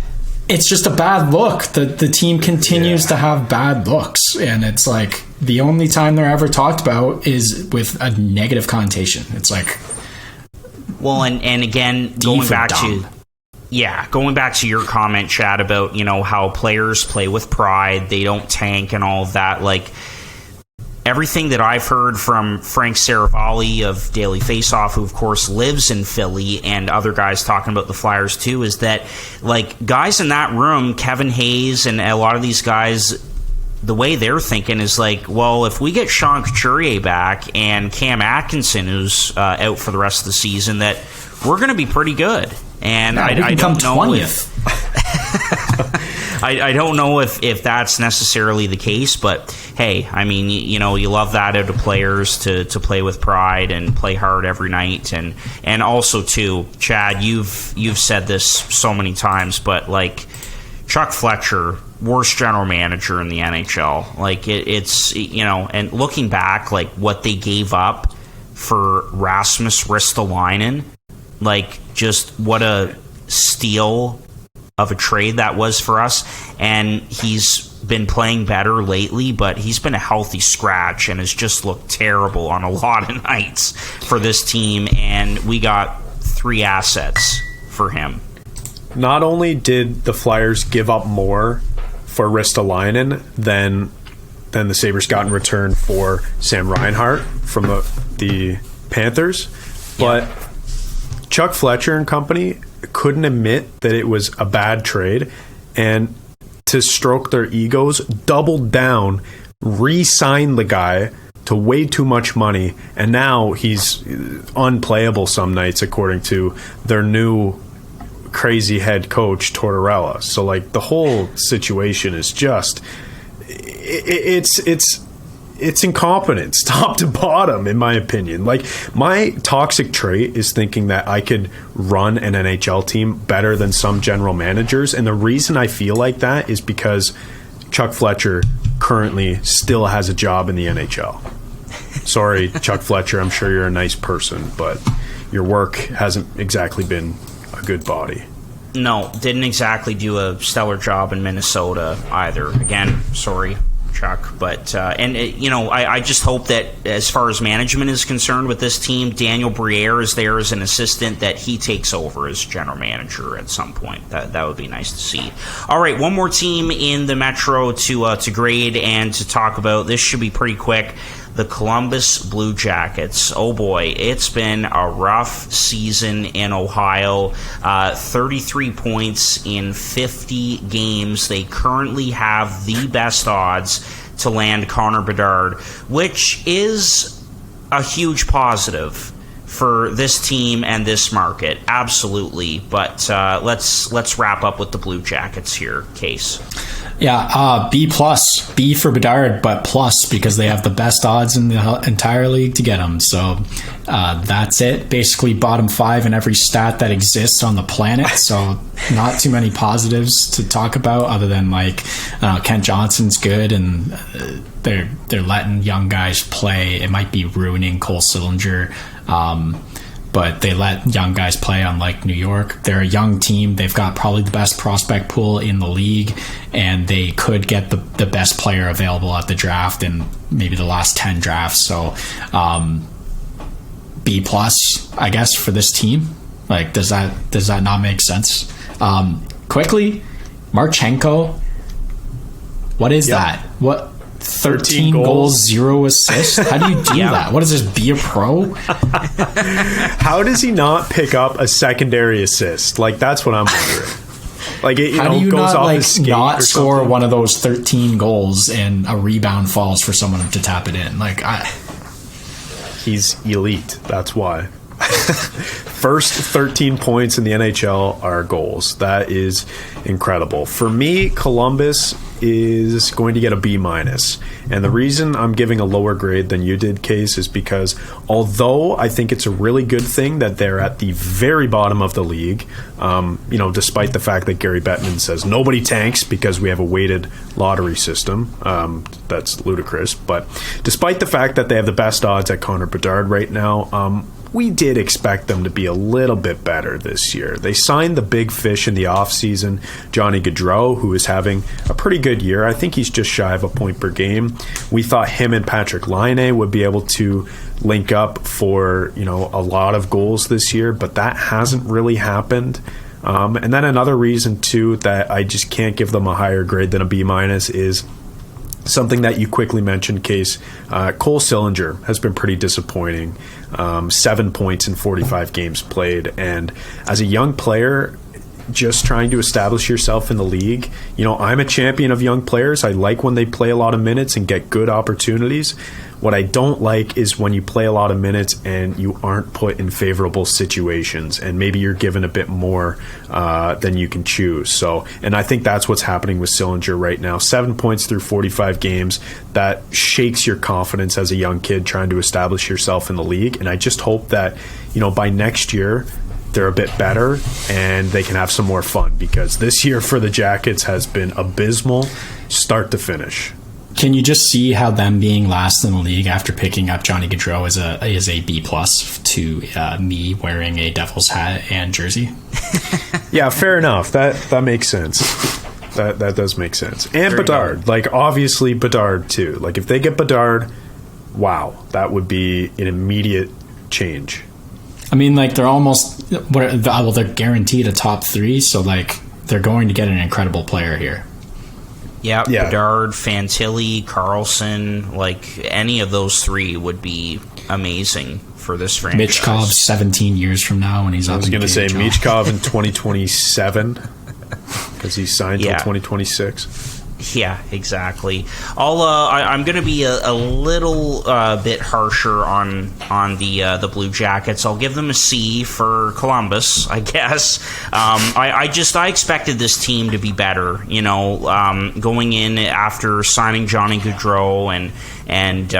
it's just a bad look. The team continues to have bad looks, and it's like the only time they're ever talked about is with a negative connotation. It's like, well, and again, going back to your comment, Chad, about, you know, how players play with pride, they don't tank and all of that. Like, everything that I've heard from Frank Saravalli of Daily Faceoff, who of course lives in Philly, and other guys talking about the Flyers too, is that, like, guys in that room, Kevin Hayes and a lot of these guys, the way they're thinking is like, well, if we get Sean Couturier back and Cam Atkinson, who's out for the rest of the season, that we're going to be pretty good. And I don't know 20th. I don't know if that's necessarily the case, but hey, I mean, you know, you love that out of players to play with pride and play hard every night, and also too, Chad, you've said this so many times, but like, Chuck Fletcher, worst general manager in the NHL. Like, it's, you know, and looking back, like what they gave up for Rasmus Ristolainen, like, just what a steal of a trade that was for us. And he's been playing better lately, but he's been a healthy scratch and has just looked terrible on a lot of nights for this team. And we got 3 assets for him. Not only did the Flyers give up more for Ristolainen than the Sabres got in return for Sam Reinhart from the Panthers, but Chuck Fletcher and company couldn't admit that it was a bad trade, and to stroke their egos, doubled down, re-signed the guy to way too much money, and now he's unplayable some nights according to their new crazy head coach Tortorella. So like, the whole situation is just it's incompetence top to bottom, in my opinion. Like, my toxic trait is thinking that I could run an NHL team better than some general managers, and the reason I feel like that is because Chuck Fletcher currently still has a job in the NHL. Sorry, Chuck Fletcher, I'm sure you're a nice person, but your work hasn't exactly been a good body. No, didn't exactly do a stellar job in Minnesota either. Again, sorry, Chuck. But, you know, I just hope that as far as management is concerned with this team, Daniel Briere is there as an assistant, that he takes over as general manager at some point. That would be nice to see. All right, one more team in the Metro to grade and to talk about. This should be pretty quick. The Columbus Blue Jackets. Oh boy, it's been a rough season in Ohio. 33 points in 50 games. They currently have the best odds to land Connor Bedard, which is a huge positive for this team and this market. Absolutely. But let's wrap up with the Blue Jackets here, Case. Yeah, B+, B for Bedard, but plus because they have the best odds in the entire league to get him. So that's it. Basically bottom 5 in every stat that exists on the planet. So not too many positives to talk about other than, like, Kent Johnson's good, and they're letting young guys play. It might be ruining Cole Sillinger, but they let young guys play, unlike New York. They're a young team. They've got probably the best prospect pool in the league, and they could get the best player available at the draft in maybe the last 10 drafts. So B+, I guess, for this team. Like, does that not make sense? Quickly, Marchenko, what is that? What? 13 goals, 0 assists? How do you do that? What is this, be a pro? How does he not pick up a secondary assist? Like, that's what I'm wondering. Like, it, How do you goes not off like his skate not or score something. one of those 13 goals and a rebound falls for someone to tap it in? Like, He's elite. That's why. First 13 points in the NHL are goals. That is incredible. For me, Columbus is going to get a B-. And the reason I'm giving a lower grade than you did, Case, is because although I think it's a really good thing that they're at the very bottom of the league, despite the fact that Gary Bettman says nobody tanks because we have a weighted lottery system. That's ludicrous. But despite the fact that they have the best odds at Connor Bedard right now, we did expect them to be a little bit better this year. They signed the big fish in the offseason, Johnny Gaudreau, who is having a pretty good year. I think he's just shy of a point per game. We thought him and Patrick Laine would be able to link up for, a lot of goals this year, but that hasn't really happened. And then another reason, too, that I just can't give them a higher grade than a B- is something that you quickly mentioned, Case. Cole Sillinger has been pretty disappointing. 7 points in 45 games played. And as a young player, just trying to establish yourself in the league, I'm a champion of young players. I like when they play a lot of minutes and get good opportunities. What I don't like is when you play a lot of minutes and you aren't put in favorable situations, and maybe you're given a bit more than you can choose. So, and I think that's what's happening with Sillinger right now. 7 points through 45 games. That shakes your confidence as a young kid trying to establish yourself in the league. And I just hope that, by next year, they're a bit better and they can have some more fun, because this year for the Jackets has been abysmal start to finish. can you just see how them being last in the league after picking up Johnny Gaudreau is a B+ to me wearing a Devils hat and jersey? Yeah, fair enough. That makes sense. That does make sense. And Bedard, like obviously Bedard too. Like if they get Bedard, wow, that would be an immediate change. I mean, like they're guaranteed a top 3, so like they're going to get an incredible player here. Yeah, Bedard, Fantilli, Carlson, like any of those 3 would be amazing for this franchise. Michkov 17 years from now when he's up. I was going to say Michkov in 2027 because he's signed till 2026. Yeah, exactly. I'm going to be a little bit harsher on the Blue Jackets. I'll give them a C for Columbus, I guess. I expected this team to be better. You know, going in after signing Johnny Gaudreau and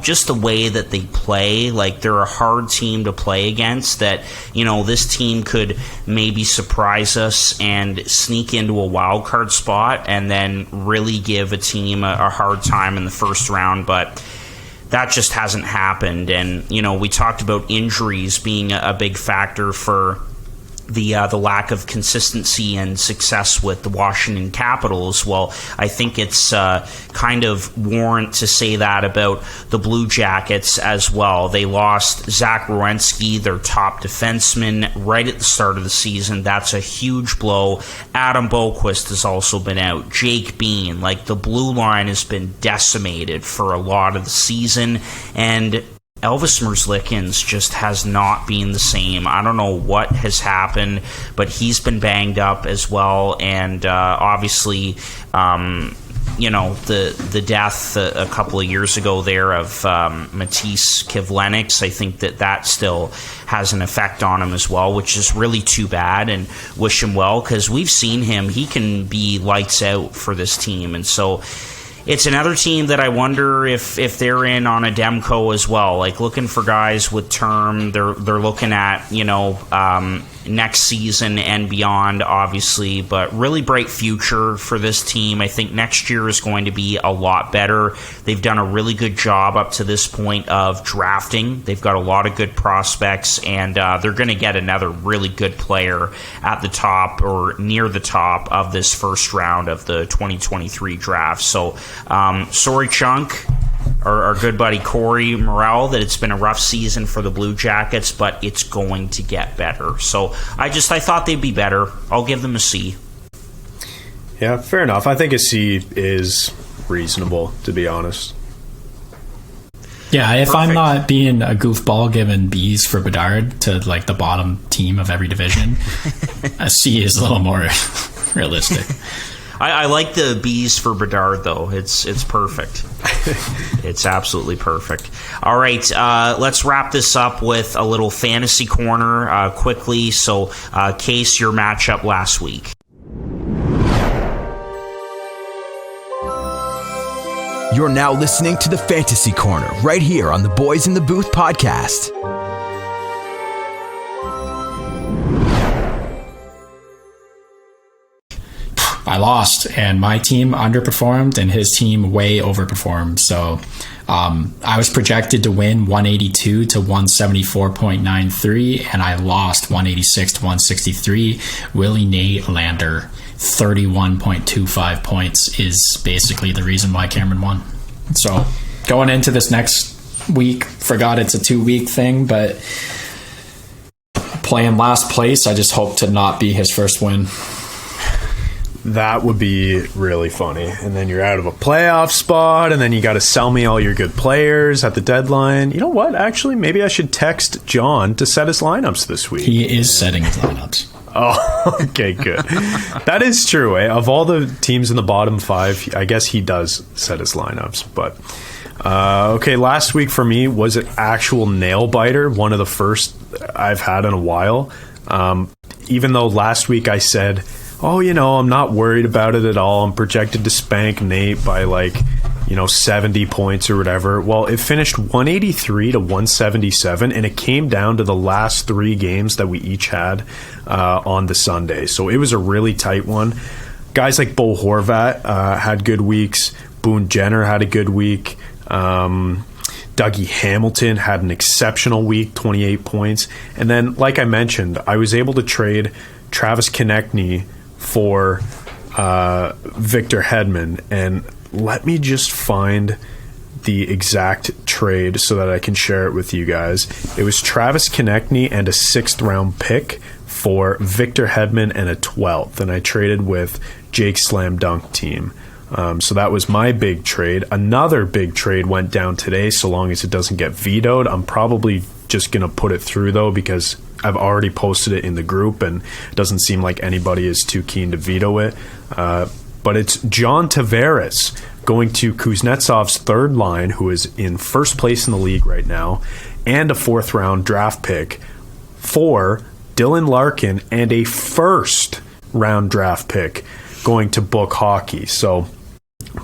just the way that they play, like they're a hard team to play against. That this team could maybe surprise us and sneak into a wild card spot, and then really give a team a hard time in the first round, but that just hasn't happened. And we talked about injuries being a big factor for the lack of consistency and success with the Washington Capitals. Well, I think it's kind of warrant to say that about the Blue Jackets as well. They lost Zach Werenski, their top defenseman, right at the start of the season. That's a huge blow. Adam Boqvist has also been out. Jake Bean, like the blue line has been decimated for a lot of the season, and Elvis Merzlikins just has not been the same. I don't know what has happened, but he's been banged up as well. And obviously, the death a couple of years ago there of Matisse Kivlenieks, I think that still has an effect on him as well, which is really too bad, and wish him well, because we've seen him. He can be lights out for this team. And so it's another team that I wonder if they're in on a Demko as well, like looking for guys with term. They're looking at next season and beyond, obviously, but really bright future for this team. I think next year is going to be a lot better. They've done a really good job up to this point of drafting. They've got a lot of good prospects, and they're going to get another really good player at the top or near the top of this first round of the 2023 draft. So sorry, Chunk, our good buddy Corey Morrell, that it's been a rough season for the Blue Jackets, but it's going to get better. So I thought they'd be better. I'll give them a C. Yeah, fair enough. I think a C is reasonable, to be honest. Yeah, if I'm Perfect. not being a goofball giving Bs for Bedard to like the bottom team of every division, a C is a little more realistic. I like the B's for Bedard, though. It's perfect. It's absolutely perfect. All right, let's wrap this up with a little fantasy corner quickly. So, Case, your matchup last week. You're now listening to the Fantasy Corner right here on the Boys in the Booth podcast. I lost, and my team underperformed, and his team way overperformed. So I was projected to win 182 to 174.93, and I lost 186 to 163. Willie Nylander, 31.25 points, is basically the reason why Cameron won. So going into this next week, forgot it's a 2-week thing, but playing last place, I just hope to not be his first win. That would be really funny. And then you're out of a playoff spot, and then you got to sell me all your good players at the deadline. You know what? Actually, maybe I should text John to set his lineups this week. He is setting his lineups. Oh, okay, good. That is true. Eh? Of all the teams in the bottom 5, I guess he does set his lineups. But okay, last week for me was an actual nail biter, one of the first I've had in a while. Even though last week I said, oh, I'm not worried about it at all. I'm projected to spank Nate by 70 points or whatever. Well, it finished 183 to 177, and it came down to the last 3 games that we each had on the Sunday. So it was a really tight one. Guys like Bo Horvat had good weeks. Boone Jenner had a good week. Dougie Hamilton had an exceptional week, 28 points. And then, like I mentioned, I was able to trade Travis Konechny for Victor Hedman, and let me just find the exact trade so that I can share it with you guys. It was Travis Konechny and a 6th round pick for Victor Hedman and a 12th, and I traded with Jake's Slam Dunk team. So that was my big trade. Another big trade went down today, so long as it doesn't get vetoed. I'm probably just going to put it through, though, because I've already posted it in the group, and it doesn't seem like anybody is too keen to veto it. But it's John Tavares going to Kuznetsov's 3rd line, who is in first place in the league right now, and a 4th round draft pick for Dylan Larkin, and a 1st round draft pick going to Book Hockey. So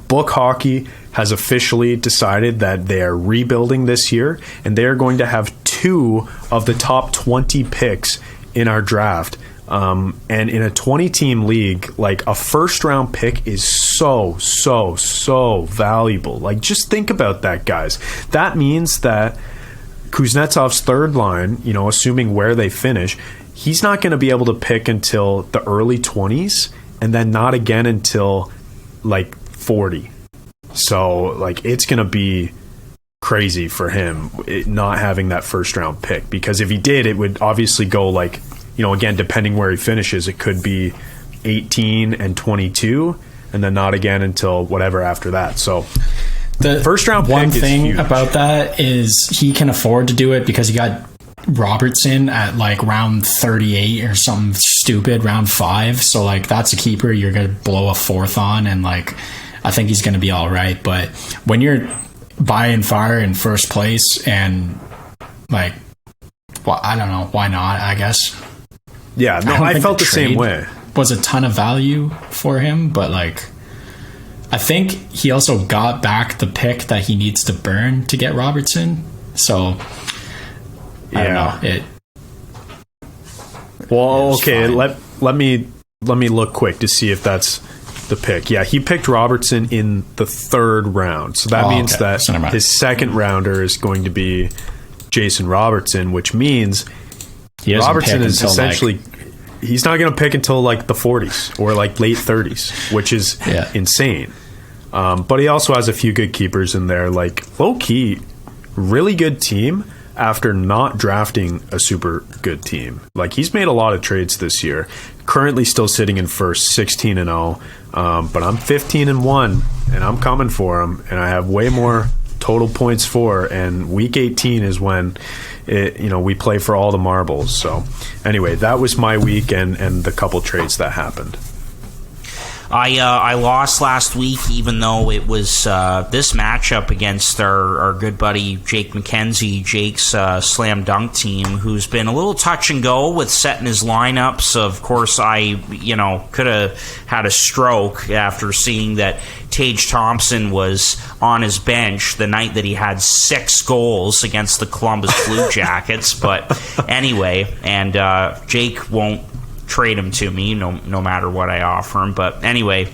Book Hockey has officially decided that they are rebuilding this year, and they are going to have 2 of the top 20 picks in our draft. And in a 20-team league, like, a 1st round pick is so valuable. Like, just think about that, guys. That means that Kuznetsov's 3rd line, assuming where they finish, he's not going to be able to pick until the early 20s, and then not again until 40. So it's going to be crazy for him not having that 1st round pick, because if he did, it would obviously go again, depending where he finishes, it could be 18 and 22, and then not again until whatever after that. So the 1st round pick is huge. One thing about that is he can afford to do it because he got Robertson at round 38 or something stupid, round 5. So that's a keeper you're gonna blow a 4th on, and I think he's gonna be all right. But when you're buying fire in first place, and I don't know, why not? I guess. Yeah, no, I felt the same way. Was a ton of value for him, but I think he also got back the pick that he needs to burn to get Robertson. So I don't know. Well, okay, let me look quick to see if that's the pick. Yeah, he picked Robertson in the 3rd round. So that means that his 2nd rounder is going to be Jason Robertson, which means Robertson is essentially he's not going to pick until the 40s or late 30s, which is insane. But he also has a few good keepers in there, low key, really good team after not drafting a super good team. He's made a lot of trades this year. Currently still sitting in first, 16 and 0. But I'm 15 and 1, and I'm coming for him, and I have way more total points for, and week 18 is when we play for all the marbles. So anyway, that was my week and the couple trades that happened. I lost last week, even though it was this matchup against our good buddy Jake McKenzie, Jake's slam dunk team, who's been a little touch and go with setting his lineups. Of course, I could have had a stroke after seeing that Tage Thompson was on his bench the night that he had 6 goals against the Columbus Blue Jackets. But anyway, and Jake won't trade him to me no matter what I offer him. But anyway,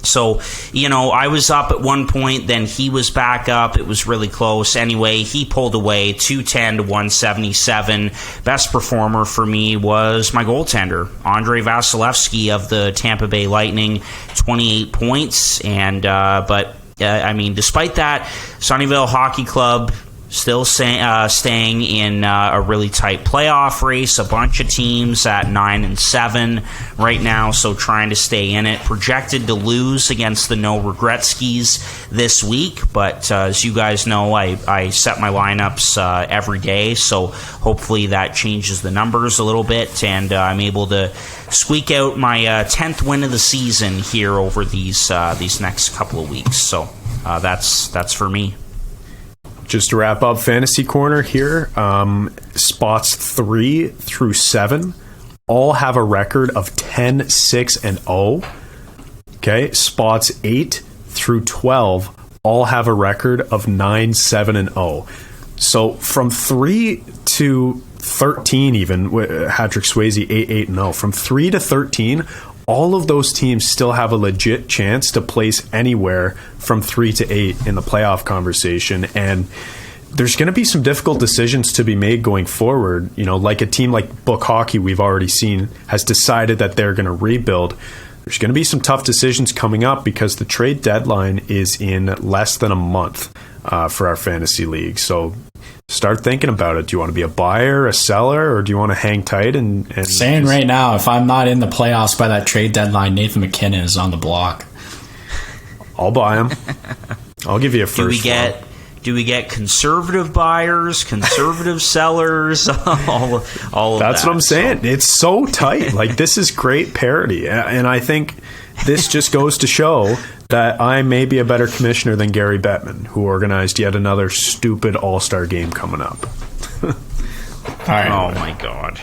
so I was up at one point, then he was back up. It was really close. Anyway, he pulled away 210 to 177. Best performer for me was my goaltender, Andrei Vasilevsky of the Tampa Bay Lightning, 28 points. And despite that, Sunnyvale Hockey Club still staying in a really tight playoff race. A bunch of teams at 9-7 right now, so trying to stay in it. Projected to lose against the No Regretskis this week, but as you guys know, I set my lineups every day, so hopefully that changes the numbers a little bit, and I'm able to squeak out my 10th win of the season here over these next couple of weeks. So that's for me. Just to wrap up Fantasy Corner here, spots 3 through 7 all have a record of 10, 6, and 0. Okay, spots 8 through 12 all have a record of 9, 7, and 0. So from 3 to 13, even Patrick Swayze 8, 8, and 0. From 3 to 13, all of those teams still have a legit chance to place anywhere from 3 to 8 in the playoff conversation. And there's going to be some difficult decisions to be made going forward. Like a team like Book Hockey, we've already seen, has decided that they're going to rebuild. There's going to be some tough decisions coming up because the trade deadline is in less than a month for our fantasy league. So start thinking about it. Do you want to be a buyer, a seller, or do you want to hang tight? And saying right now, if I'm not in the playoffs by that trade deadline, Nathan McKinnon is on the block. I'll buy him. I'll give you a first. Do we get conservative buyers, conservative sellers, all of that? That's what I'm saying. So. It's so tight. Like, this is great parity. And I think this just goes to show that I may be a better commissioner than Gary Bettman, who organized yet another stupid all-star game coming up. All right. Oh, my God.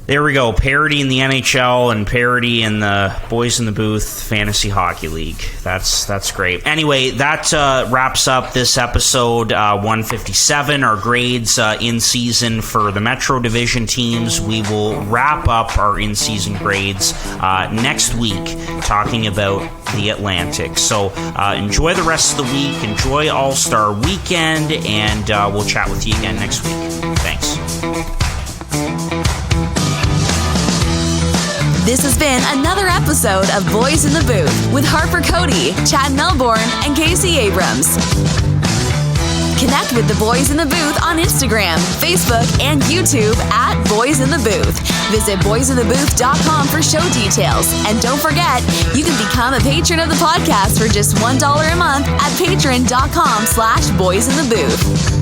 There we go. Parity in the NHL and parity in the Boys in the Booth Fantasy Hockey League. That's great. Anyway, that wraps up this episode 157, our grades in season for the Metro Division teams. We will wrap up our in-season grades next week, talking about the Atlantic. So enjoy the rest of the week. Enjoy All-Star Weekend, and we'll chat with you again next week. Thanks. This has been another episode of Boys in the Booth with Harper Cody, Chad Melbourne, and Casey Abrams. Connect with the Boys in the Booth on Instagram, Facebook, and YouTube at Boys in the Booth. Visit boysinthebooth.com for show details. And don't forget, you can become a patron of the podcast for just $1 a month at patreon.com/boysinthebooth.